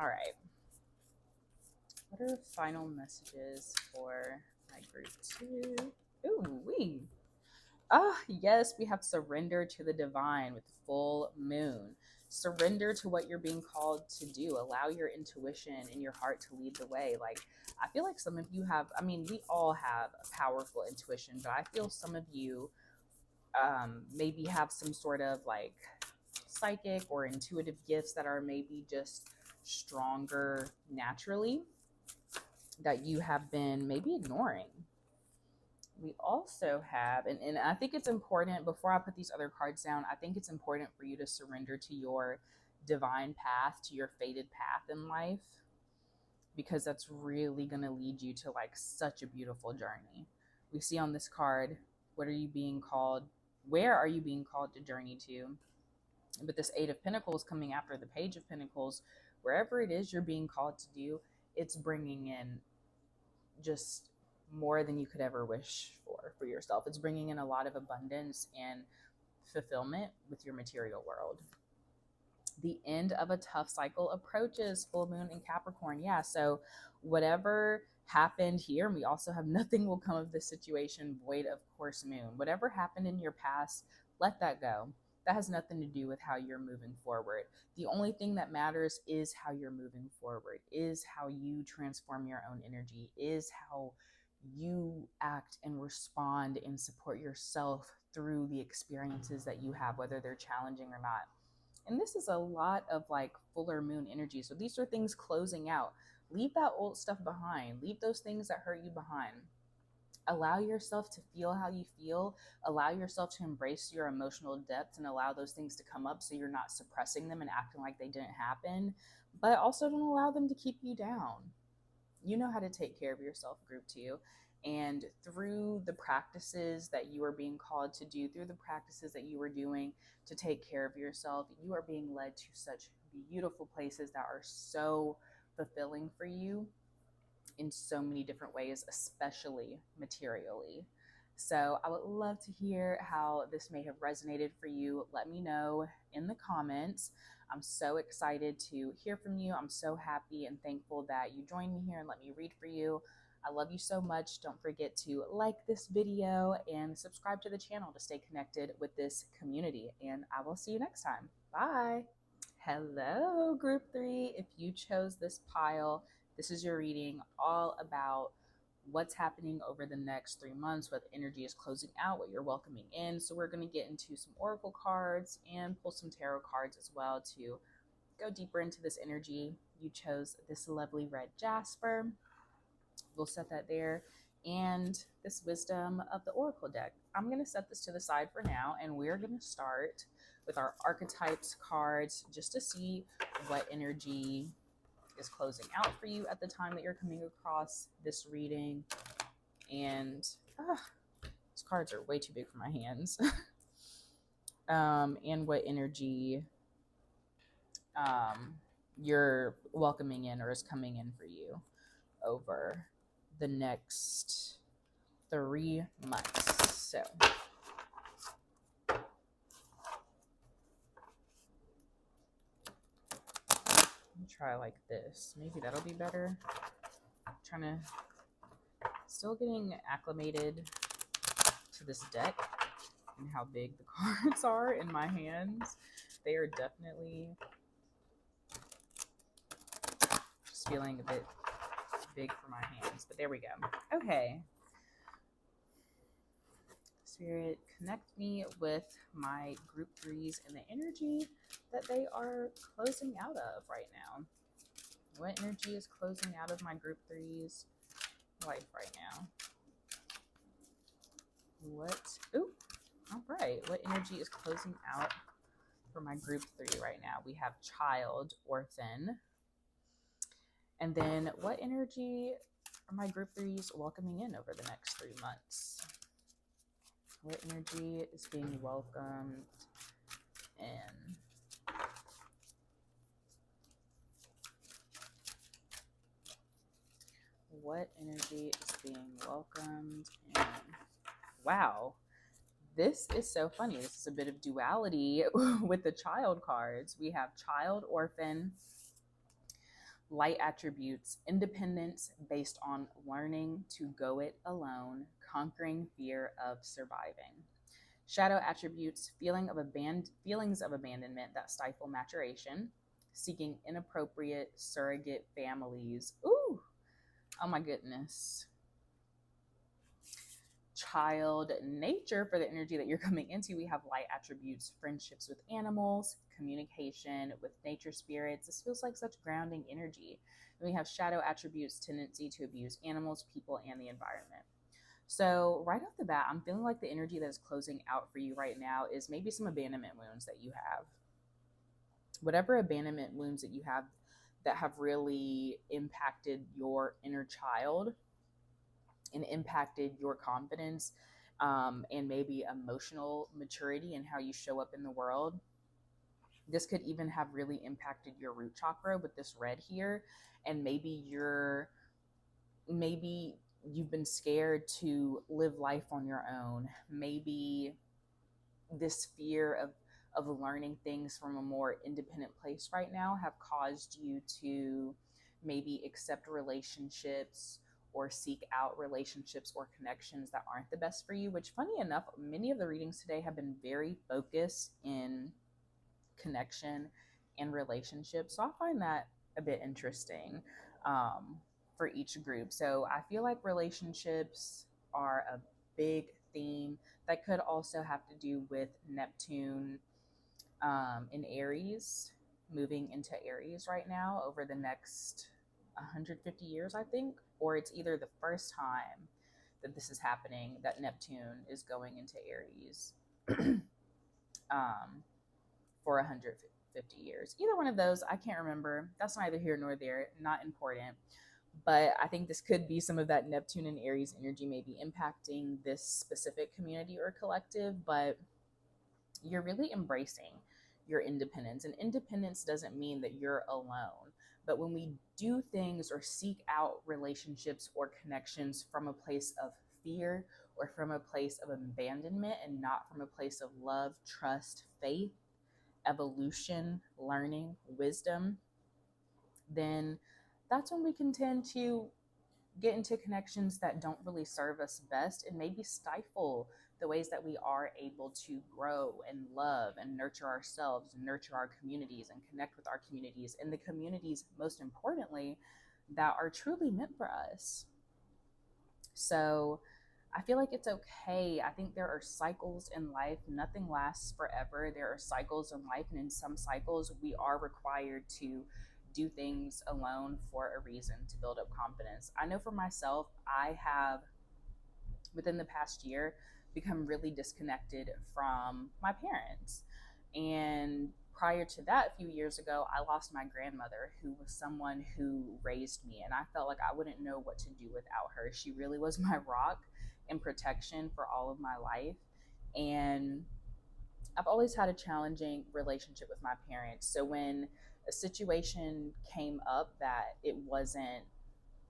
All right. What are final messages for my group 2? Ooh, wee. Yes, we have surrender to the divine with the full moon. Surrender to what you're being called to do. Allow your intuition and your heart to lead the way. Like, I feel like some of you have, I mean, we all have a powerful intuition, but I feel some of you maybe have some sort of like psychic or intuitive gifts that are maybe just stronger naturally that you have been maybe ignoring. We also have, and I think it's important, before I put these other cards down, I think it's important for you to surrender to your divine path, to your fated path in life, because that's really going to lead you to like such a beautiful journey. We see on this card, what are you being called? Where are you being called to journey to? But this 8 of Pentacles coming after the Page of Pentacles, wherever it is you're being called to do, it's bringing in just more than you could ever wish for yourself. It's bringing in a lot of abundance and fulfillment with your material world. The end of a tough cycle approaches. Full moon in Capricorn. Yeah, so whatever happened here, and we also have nothing will come of this situation void of course moon. Whatever happened in your past, let that go. That has nothing to do with how you're moving forward. The only thing that matters is how you're moving forward, is how you transform your own energy, is how you act and respond and support yourself through the experiences that you have, whether they're challenging or not. And this is a lot of like fuller moon energy. So these are things closing out. Leave that old stuff behind. Leave those things that hurt you behind. Allow yourself to feel how you feel. Allow yourself to embrace your emotional depth and allow those things to come up so you're not suppressing them and acting like they didn't happen. But also don't allow them to keep you down. You know how to take care of yourself, group 2. And through the practices that you are being called to do, through the practices that you are doing to take care of yourself, you are being led to such beautiful places that are so fulfilling for you in so many different ways, especially materially. So I would love to hear how this may have resonated for you. Let me know in the comments. I'm so excited to hear from you. I'm so happy and thankful that you joined me here and let me read for you. I love you so much. Don't forget to like this video and subscribe to the channel to stay connected with this community. And I will see you next time. Bye. Hello, group 3. If you chose this pile, this is your reading all about what's happening over the next 3 months, what energy is closing out, what you're welcoming in. So we're going to get into some oracle cards and pull some tarot cards as well to go deeper into this energy. You chose this lovely red jasper. We'll set that there. And this wisdom of the oracle deck. I'm going to set this to the side for now, and we're going to start with our archetypes cards just to see what energy is closing out for you at the time that you're coming across this reading. And these cards are way too big for my hands. And what energy you're welcoming in or is coming in for you over the next 3 months. So try like this. Maybe that'll be better. I'm trying to still getting acclimated to this deck and how big the cards are in my hands. They are definitely just feeling a bit big for my hands, but there we go. Okay. Spirit, connect me with my group 3s and the energy that they are closing out of right now. What energy is closing out of my group 3s life right now? All right. What energy is closing out for my group 3 right now? We have child, orphan. And then what energy are my group 3s welcoming in over the next 3 months? What energy is being welcomed in? What energy is being welcomed in? Wow. This is so funny. This is a bit of duality with the child cards. We have child, orphan, light attributes, independence based on learning to go it alone, conquering fear of surviving. Shadow attributes, feelings of abandonment that stifle maturation, seeking inappropriate surrogate families. Ooh, oh my goodness. Child nature, for the energy that you're coming into, we have light attributes, friendships with animals, communication with nature spirits. This feels like such grounding energy. And we have shadow attributes, tendency to abuse animals, people, and the environment. So right off the bat, I'm feeling like the energy that is closing out for you right now is maybe some abandonment wounds that you have. Whatever abandonment wounds that you have that have really impacted your inner child and impacted your confidence and maybe emotional maturity and how you show up in the world. This could even have really impacted your root chakra with this red here. And maybe you've been scared to live life on your own. Maybe this fear of learning things from a more independent place right now have caused you to maybe accept relationships or seek out relationships or connections that aren't the best for you, which funny enough, many of the readings today have been very focused in connection and relationships. So I find that a bit interesting for each group. So I feel like relationships are a big theme that could also have to do with Neptune in Aries, moving into Aries right now over the next 150 years, I think, or it's either the first time that this is happening that Neptune is going into Aries for 150 years. Either one of those, I can't remember. That's neither here nor there, not important. But I think this could be some of that Neptune and Aries energy maybe impacting this specific community or collective, but you're really embracing your independence. And independence doesn't mean that you're alone. But when we do things or seek out relationships or connections from a place of fear or from a place of abandonment and not from a place of love, trust, faith, evolution, learning, wisdom, then that's when we can tend to get into connections that don't really serve us best and maybe stifle the ways that we are able to grow and love and nurture ourselves and nurture our communities and connect with our communities and the communities, most importantly, that are truly meant for us. So I feel like it's okay. I think there are cycles in life. Nothing lasts forever. There are cycles in life, and in some cycles, we are required to do things alone for a reason to build up confidence. I know for myself, I have within the past year become really disconnected from my parents. And prior to that, a few years ago, I lost my grandmother, who was someone who raised me. And I felt like I wouldn't know what to do without her. She really was my rock and protection for all of my life. And I've always had a challenging relationship with my parents. So when a situation came up that it wasn't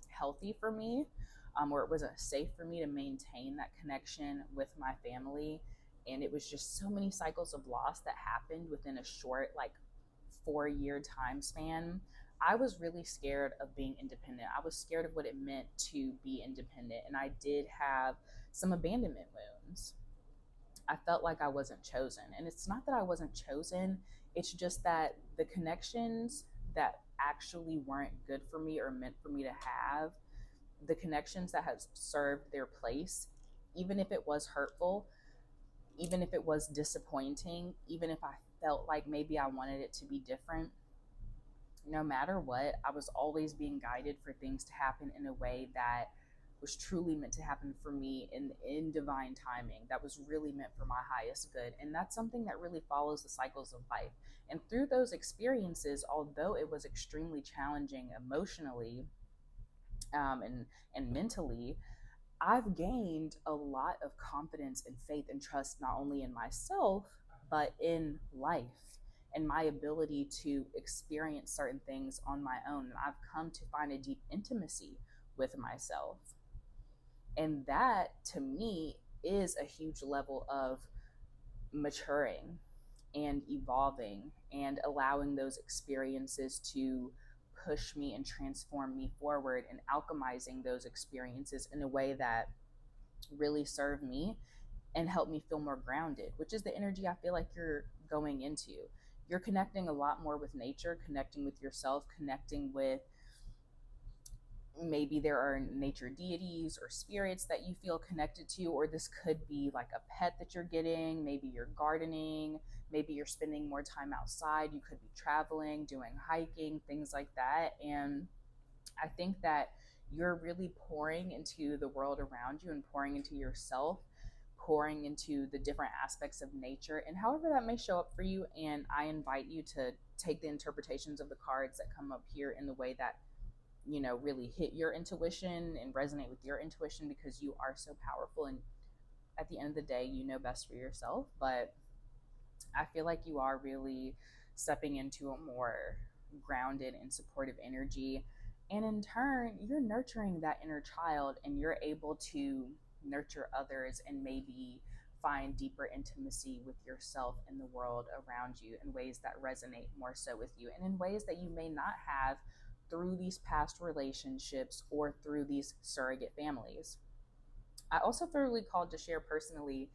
healthy for me, or it wasn't safe for me to maintain that connection with my family, and it was just so many cycles of loss that happened within a short, like 4-year time span, I was really scared of being independent. I was scared of what it meant to be independent, and I did have some abandonment wounds. I felt like I wasn't chosen. And it's not that I wasn't chosen, it's just that the connections that actually weren't good for me or meant for me to have, the connections that has served their place, even if it was hurtful, even if it was disappointing, even if I felt like maybe I wanted it to be different, no matter what, I was always being guided for things to happen in a way that was truly meant to happen for me in divine timing, that was really meant for my highest good. And that's something that really follows the cycles of life. And through those experiences, although it was extremely challenging emotionally, and mentally, I've gained a lot of confidence and faith and trust, not only in myself, but in life and my ability to experience certain things on my own. And I've come to find a deep intimacy with myself. And that to me is a huge level of maturing and evolving and allowing those experiences to push me and transform me forward and alchemizing those experiences in a way that really serve me and help me feel more grounded, which is the energy I feel like you're going into. You're connecting a lot more with nature, connecting with yourself, connecting with, maybe there are nature deities or spirits that you feel connected to, or this could be like a pet that you're getting, maybe you're gardening, maybe you're spending more time outside, you could be traveling, doing hiking, things like that. And I think that you're really pouring into the world around you and pouring into yourself, pouring into the different aspects of nature, and however that may show up for you. And I invite you to take the interpretations of the cards that come up here in the way that, really hit your intuition and resonate with your intuition, because you are so powerful. And at the end of the day, you know best for yourself. But I feel like you are really stepping into a more grounded and supportive energy. And in turn, you're nurturing that inner child and you're able to nurture others and maybe find deeper intimacy with yourself and the world around you in ways that resonate more so with you and in ways that you may not have through these past relationships or through these surrogate families. I also feel really called to share personally,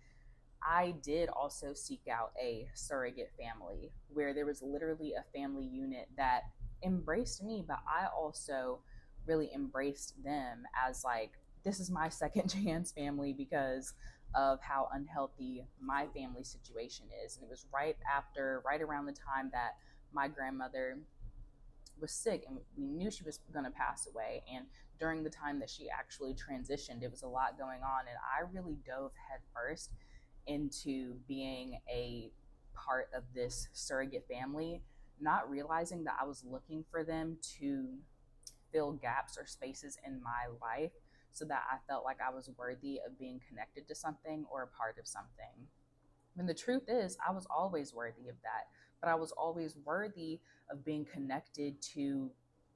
I did also seek out a surrogate family where there was literally a family unit that embraced me, but I also really embraced them as like, this is my second chance family because of how unhealthy my family situation is. And it was right around the time that my grandmother was sick and we knew she was going to pass away. And during the time that she actually transitioned, it was a lot going on. And I really dove headfirst into being a part of this surrogate family, not realizing that I was looking for them to fill gaps or spaces in my life so that I felt like I was worthy of being connected to something or a part of something. And the truth is, I was always worthy of that, but I was always worthy of being connected to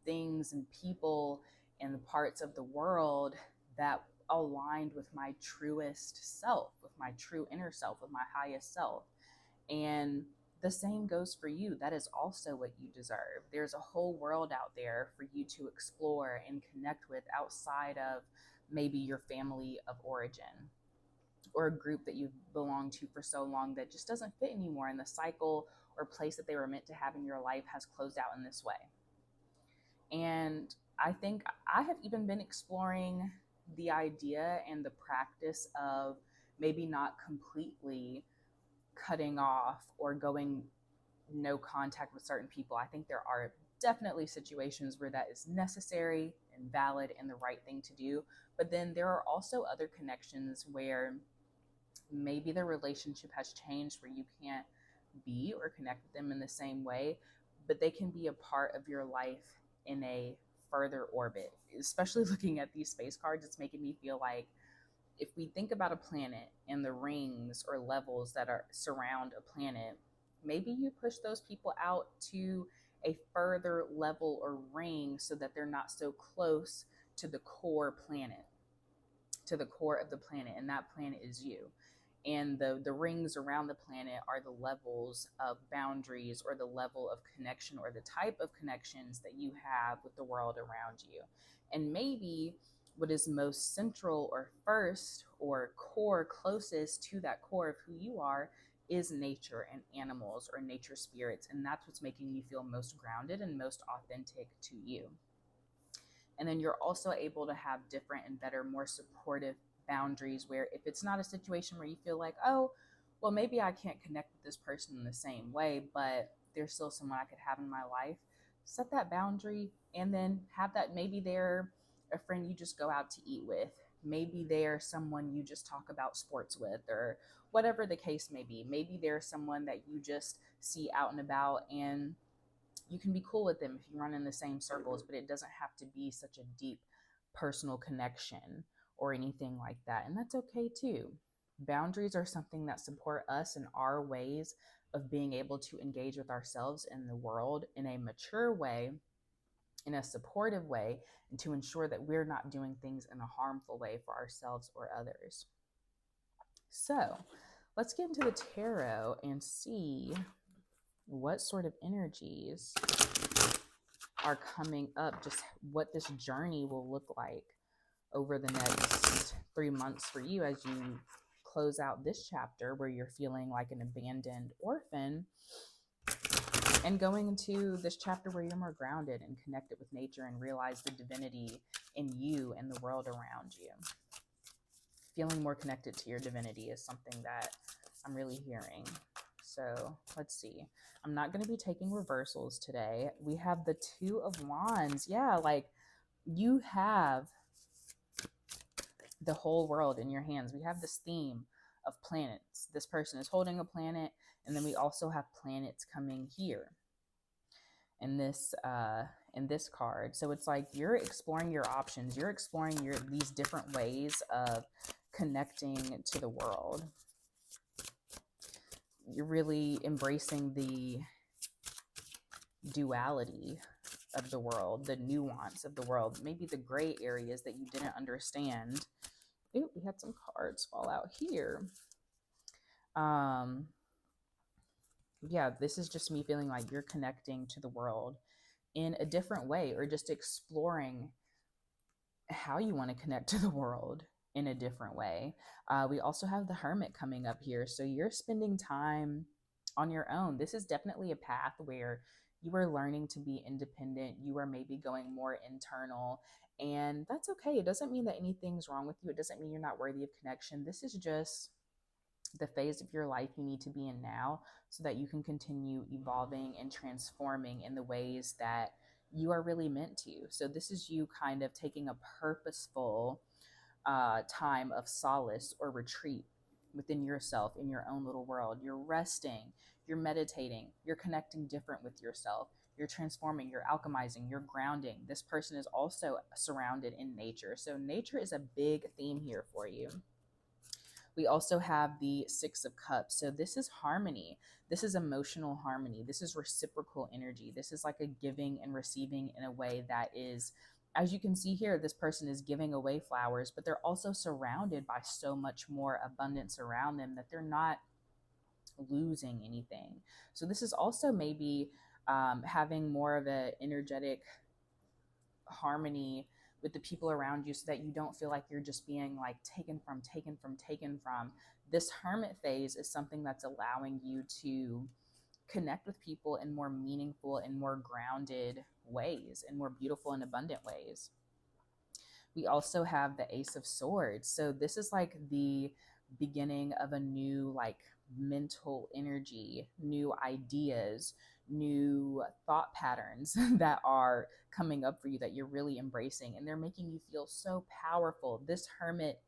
things and people and the parts of the world that aligned with my truest self, with my true inner self, with my highest self. And the same goes for you. That is also what you deserve. There's a whole world out there for you to explore and connect with outside of maybe your family of origin, or a group that you've belonged to for so long that just doesn't fit anymore, and the cycle or place that they were meant to have in your life has closed out in this way. And I think I have even been exploring the idea and the practice of maybe not completely cutting off or going no contact with certain people. I think there are definitely situations where that is necessary and valid and the right thing to do. But then there are also other connections where maybe the relationship has changed, where you can't be or connect with them in the same way, but they can be a part of your life in a further orbit. Especially looking at these space cards, it's making me feel like if we think about a planet and the rings or levels that are surround a planet, maybe you push those people out to a further level or ring so that they're not so close to the core planet, to the core of the planet, and that planet is you. And the rings around the planet are the levels of boundaries, or the level of connection, or the type of connections that you have with the world around you. And maybe what is most central or first or core, closest to that core of who you are, is nature and animals or nature spirits. And that's what's making you feel most grounded and most authentic to you. And then you're also able to have different and better, more supportive boundaries, where if it's not a situation where you feel like, oh, well, maybe I can't connect with this person in the same way, but there's still someone I could have in my life, set that boundary. And then have that, maybe they're a friend you just go out to eat with. Maybe they're someone you just talk about sports with, or whatever the case may be. Maybe they're someone that you just see out and about, and you can be cool with them if you run in the same circles, but it doesn't have to be such a deep personal connection or anything like that. And that's okay too. Boundaries are something that support us in our ways of being able to engage with ourselves and the world in a mature way, in a supportive way, and to ensure that we're not doing things in a harmful way for ourselves or others. So let's get into the tarot and see what sort of energies are coming up, just what this journey will look like over the next 3 months for you as you close out this chapter where you're feeling like an abandoned orphan, and going into this chapter where you're more grounded and connected with nature and realize the divinity in you and the world around you. Feeling more connected to your divinity is something that I'm really hearing. So let's see. I'm not going to be taking reversals today. We have the Two of Wands. Yeah, like you have the whole world in your hands. We have this theme of planets. This person is holding a planet, and then we also have planets coming here in this card. So it's like you're exploring your options. You're exploring these different ways of connecting to the world. You're really embracing the duality of the world, the nuance of the world, maybe the gray areas that you didn't understand. Ooh, we had some cards fall out here. Yeah, this is just me feeling like you're connecting to the world in a different way, or just exploring how you want to connect to the world in a different way. We also have the Hermit coming up here. So you're spending time on your own. This is definitely a path where you are learning to be independent. You are maybe going more internal, and that's okay. It doesn't mean that anything's wrong with you. It doesn't mean you're not worthy of connection. This is just the phase of your life you need to be in now so that you can continue evolving and transforming in the ways that you are really meant to. So this is you kind of taking a purposeful time of solace or retreat within yourself, in your own little world. You're resting, you're meditating, you're connecting different with yourself, you're transforming, you're alchemizing, you're grounding. This person is also surrounded in nature. So nature is a big theme here for you. We also have the Six of Cups. So this is harmony. This is emotional harmony. This is reciprocal energy. This is like a giving and receiving in a way that is as you can see here, this person is giving away flowers, but they're also surrounded by so much more abundance around them that they're not losing anything. So this is also maybe having more of an energetic harmony with the people around you, so that you don't feel like you're just being like taken from. This hermit phase is something that's allowing you to connect with people in more meaningful and more grounded ways, in more beautiful and abundant ways. We also have the Ace of Swords. So this is like the beginning of a new like mental energy, new ideas, new thought patterns that are coming up for you that you're really embracing, and they're making you feel so powerful. This hermit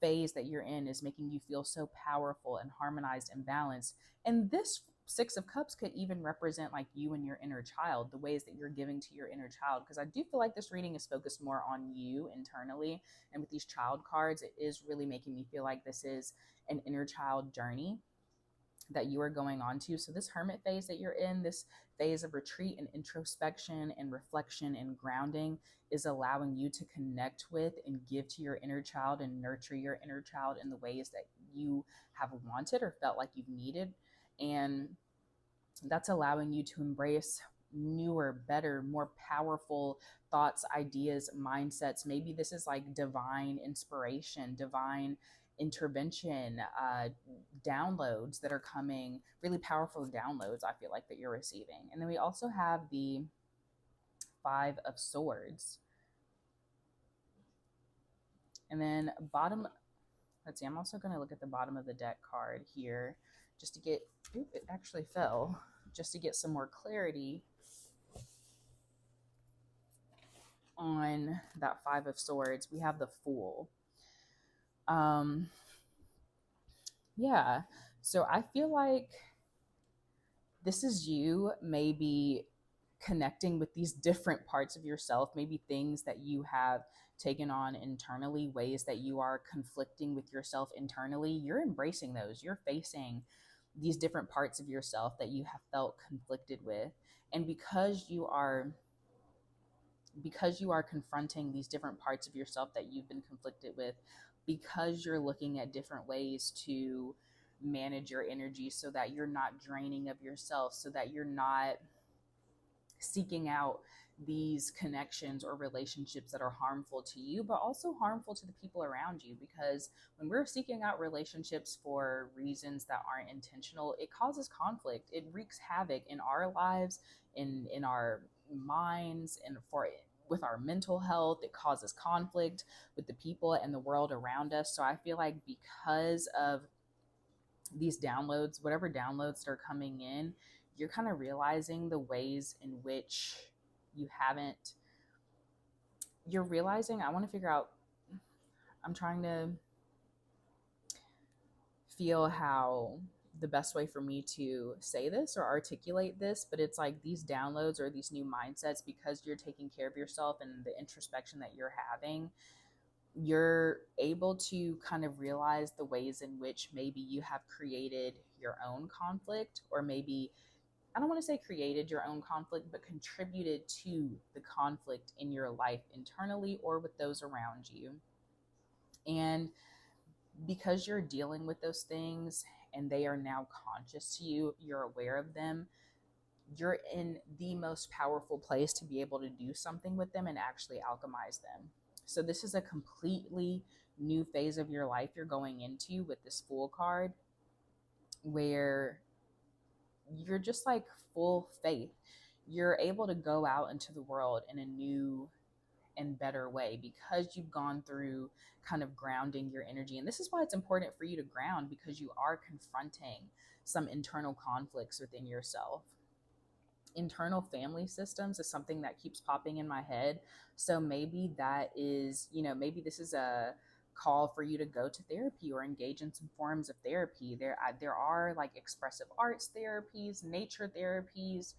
phase that you're in is making you feel so powerful and harmonized and balanced. And this Six of Cups could even represent like you and your inner child, the ways that you're giving to your inner child. Because I do feel like this reading is focused more on you internally. And with these child cards, it is really making me feel like this is an inner child journey that you are going on to. So this hermit phase that you're in, this phase of retreat and introspection and reflection and grounding, is allowing you to connect with and give to your inner child and nurture your inner child in the ways that you have wanted or felt like you've needed. And that's allowing you to embrace newer, better, more powerful thoughts, ideas, mindsets. Maybe this is like divine inspiration, divine intervention, downloads that are coming, really powerful downloads, I feel like, that you're receiving. And then we also have the Five of Swords. And then bottom, let's see, I'm also going to look at the bottom of the deck card here just to get, it actually fell, just to get some more clarity on that Five of Swords. We have the Fool. Yeah, so I feel like this is you maybe connecting with these different parts of yourself, maybe things that you have taken on internally, ways that you are conflicting with yourself internally. You're embracing those. You're facing these different parts of yourself that you have felt conflicted with. And because you are confronting these different parts of yourself that you've been conflicted with, because you're looking at different ways to manage your energy so that you're not draining of yourself, so that you're not seeking out these connections or relationships that are harmful to you, but also harmful to the people around you. Because when we're seeking out relationships for reasons that aren't intentional, it causes conflict. It wreaks havoc in our lives, in our minds, and with our mental health. It causes conflict with the people and the world around us. So I feel like because of these downloads, whatever downloads that are coming in, you're kind of realizing the ways in which you're realizing, I want to figure out, I'm trying to feel how the best way for me to say this or articulate this, but it's like these downloads or these new mindsets, because you're taking care of yourself and the introspection that you're having, you're able to kind of realize the ways in which maybe you have created your own conflict, or maybe, I don't want to say created your own conflict, but contributed to the conflict in your life internally or with those around you. And because you're dealing with those things and they are now conscious to you, you're aware of them, you're in the most powerful place to be able to do something with them and actually alchemize them. So this is a completely new phase of your life you're going into with this Fool card, where you're just like full faith. You're able to go out into the world in a new and better way because you've gone through kind of grounding your energy. And this is why it's important for you to ground, because you are confronting some internal conflicts within yourself. Internal family systems is something that keeps popping in my head. So maybe that is, maybe this is a call for you to go to therapy or engage in some forms of therapy. There are like expressive arts therapies, nature therapies,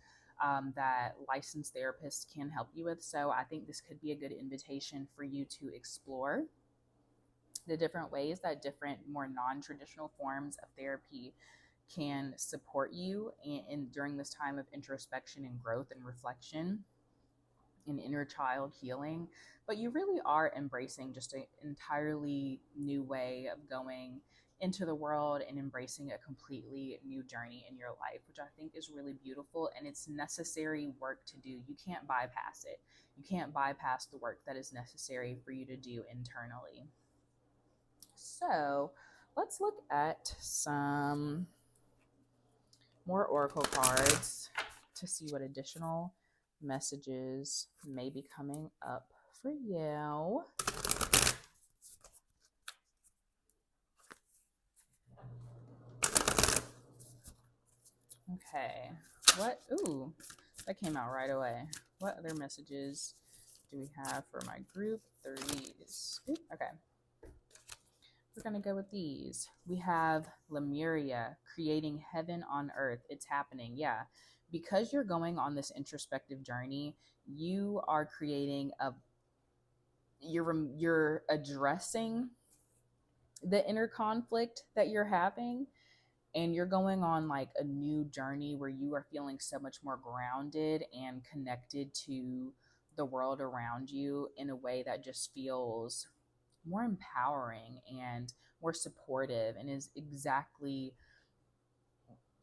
that licensed therapists can help you with. So I think this could be a good invitation for you to explore the different ways that different, more non-traditional forms of therapy can support you in during this time of introspection and growth and reflection. and inner child healing, but you really are embracing just an entirely new way of going into the world and embracing a completely new journey in your life, which I think is really beautiful, and it's necessary work to do. You can't bypass it. You can't bypass the work that is necessary for you to do internally. So let's look at some more oracle cards to see what additional messages may be coming up for you. Okay. What? Ooh, that came out right away. What other messages do we have for my group threes? Ooh, okay. We're going to go with these. We have Lemuria, creating heaven on earth. It's happening. Yeah. Because you're going on this introspective journey, you are creating you're addressing the inner conflict that you're having, and you're going on like a new journey where you are feeling so much more grounded and connected to the world around you in a way that just feels more empowering and more supportive, and is exactly,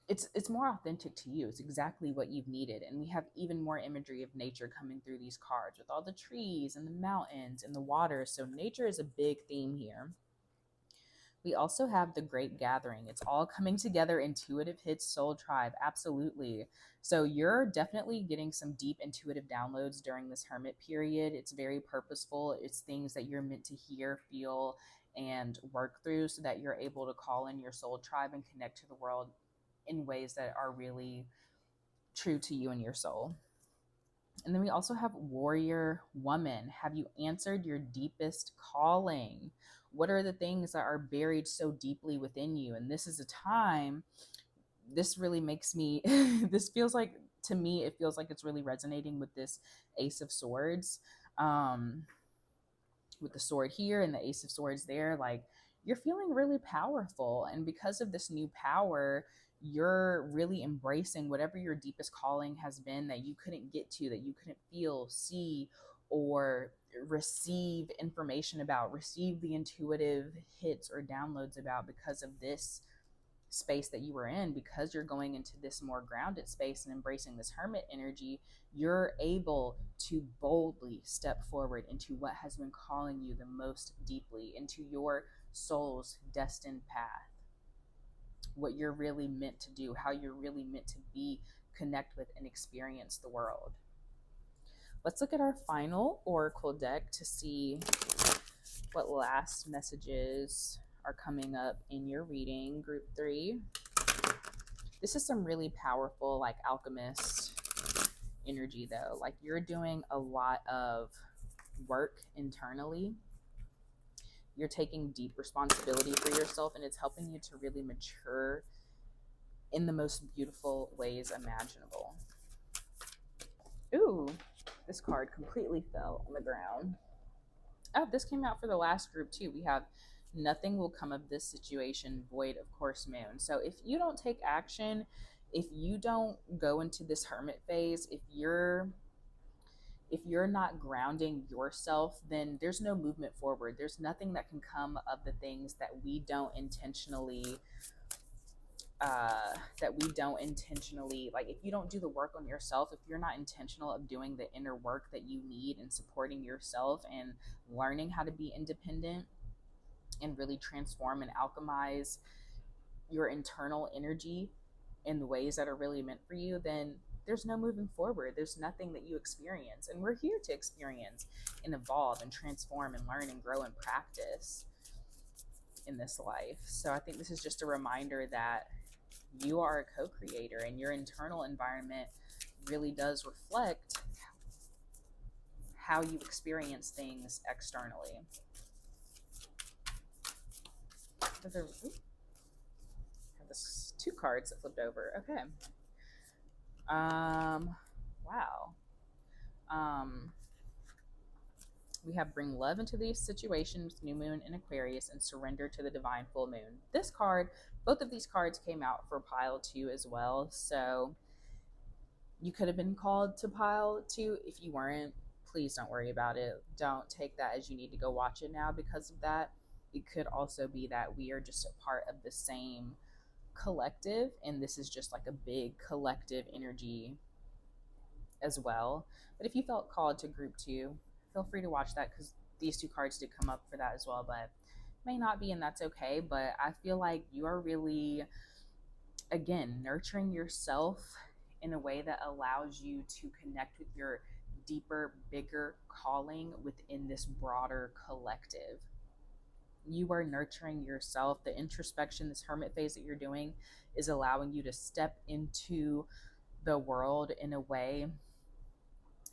it's more authentic to you. It's exactly what you've needed. And we have even more imagery of nature coming through these cards with all the trees and the mountains and the water. So nature is a big theme here. We also have the Great Gathering. It's all coming together. Intuitive hits soul tribe. Absolutely. So you're definitely getting some deep intuitive downloads during this hermit period. It's very purposeful. It's things that you're meant to hear, feel, and work through so that you're able to call in your soul tribe and connect to the world in ways that are really true to you and your soul. And then we also have Warrior Woman. Have you answered your deepest calling? What are the things that are buried so deeply within you? And this is a time, this really makes me, this feels like, to me, it feels like it's really resonating with this Ace of Swords. With the sword here and the Ace of Swords there, like, you're feeling really powerful. And because of this new power, you're really embracing whatever your deepest calling has been that you couldn't get to, that you couldn't feel, see, or receive information about, receive the intuitive hits or downloads about, because of this space that you were in. Because you're going into this more grounded space and embracing this hermit energy, you're able to boldly step forward into what has been calling you the most deeply, into your soul's destined path, what you're really meant to do, how you're really meant to be, connect with, and experience the world. Let's look at our final oracle deck to see what last messages are coming up in your reading, group 3. This is some really powerful, like, alchemist energy, though. Like, you're doing a lot of work internally. You're taking deep responsibility for yourself, and it's helping you to really mature in the most beautiful ways imaginable. Ooh, this card completely fell on the ground. Oh, this came out for the last group too. We have nothing will come of this situation void of course moon. So if you don't take action, if you don't go into this hermit phase, if you're not grounding yourself, then there's no movement forward. There's nothing that can come of the things that we don't intentionally like, if you don't do the work on yourself, if you're not intentional of doing the inner work that you need and supporting yourself and learning how to be independent and really transform and alchemize your internal energy in the ways that are really meant for you, then there's no moving forward. There's nothing that you experience. And we're here to experience and evolve and transform and learn and grow and practice in this life. So I think this is just a reminder that you are a co-creator, and your internal environment really does reflect how you experience things externally. I have this 2 cards that flipped over. Okay. Wow. We have bring love into these situations, new moon in Aquarius, and surrender to the divine full moon. This card, both of these cards came out for pile 2 as well. So you could have been called to pile 2 if you weren't. please don't worry about it. Don't take that as you need to go watch it now because of that. It could also be that we are just a part of the same collective, and this is just like a big collective energy as well. But if you felt called to group two, feel free to watch that because these two cards did come up for that as well, but may not be, and that's okay. But I feel like you are really, again, nurturing yourself in a way that allows you to connect with your deeper, bigger calling within this broader collective. You are nurturing yourself. The introspection, this hermit phase that you're doing, is allowing you to step into the world in a way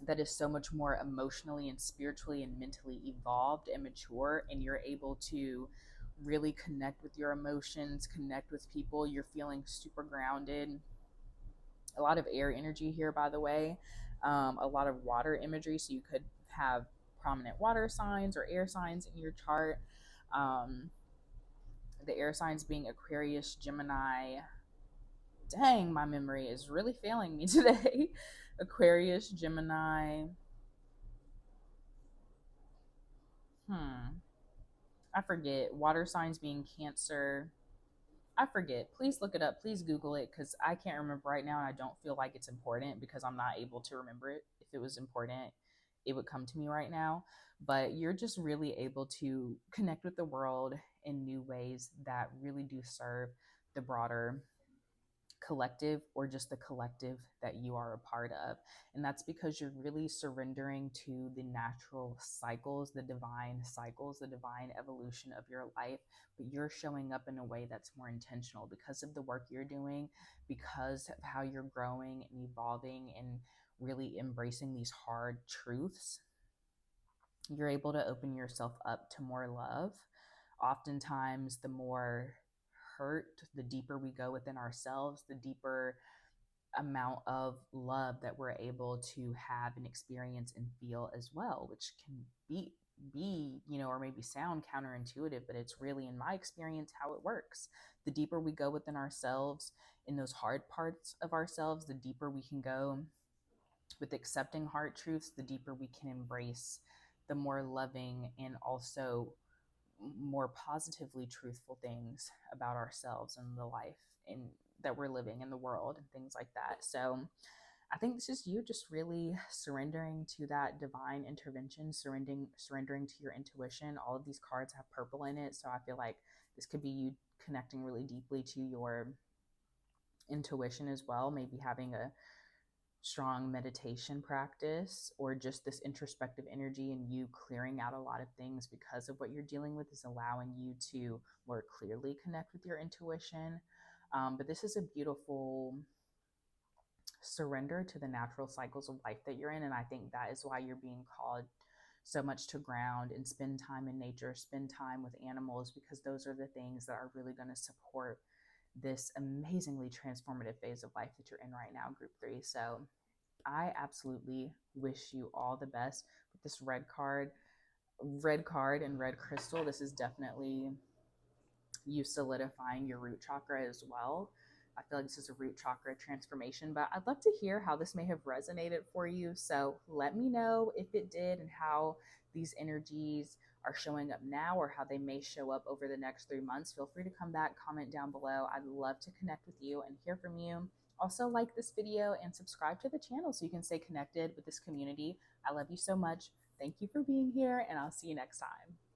that is so much more emotionally and spiritually and mentally evolved and mature, and you're able to really connect with your emotions, connect with people. You're feeling super grounded. A lot of air energy here, by the way. A lot of water imagery, so you could have prominent water signs or air signs in your chart. um, the air signs being Aquarius, Gemini. Dang, my memory is really failing me today. Aquarius, Gemini. I forget. Water signs being Cancer. I forget. Please look it up. Please Google it because I can't remember right now, and I don't feel like it's important because I'm not able to remember it. If it was important, it would come to me right now. But you're just really able to connect with the world in new ways that really do serve the broader collective, or just the collective that you are a part of. And that's because you're really surrendering to the natural cycles, the divine cycles, the divine evolution of your life. But you're showing up in a way that's more intentional because of the work you're doing, because of how you're growing and evolving and really embracing these hard truths. You're able to open yourself up to more love. Oftentimes, the more hurt, the deeper we go within ourselves, the deeper amount of love that we're able to have and experience and feel as well, which can be or maybe sound counterintuitive, but it's really, in my experience, how it works. The deeper we go within ourselves, in those hard parts of ourselves, the deeper we can go with accepting hard truths, the deeper we can embrace the more loving and also more positively truthful things about ourselves and the life and that we're living in the world and things like that. So I think this is you just really surrendering to that divine intervention, surrendering to your intuition. All of these cards have purple in it, so I feel like this could be you connecting really deeply to your intuition as well, maybe having a strong meditation practice, or just this introspective energy and you clearing out a lot of things because of what you're dealing with is allowing you to more clearly connect with your intuition. But this is a beautiful surrender to the natural cycles of life that you're in, and I think that is why you're being called so much to ground and spend time in nature, spend time with animals, because those are the things that are really going to support this amazingly transformative phase of life that you're in right now, group three. So I absolutely wish you all the best with this red card and red crystal. This is definitely you solidifying your root chakra as well. I feel like this is a root chakra transformation, but I'd love to hear how this may have resonated for you. So let me know if it did and how these energies are showing up now or how they may show up over the next 3 months. Feel free to come back, comment down below. I'd love to connect with you and hear from you. Also, like this video and subscribe to the channel so you can stay connected with this community. I love you so much. Thank you for being here, and I'll see you next time.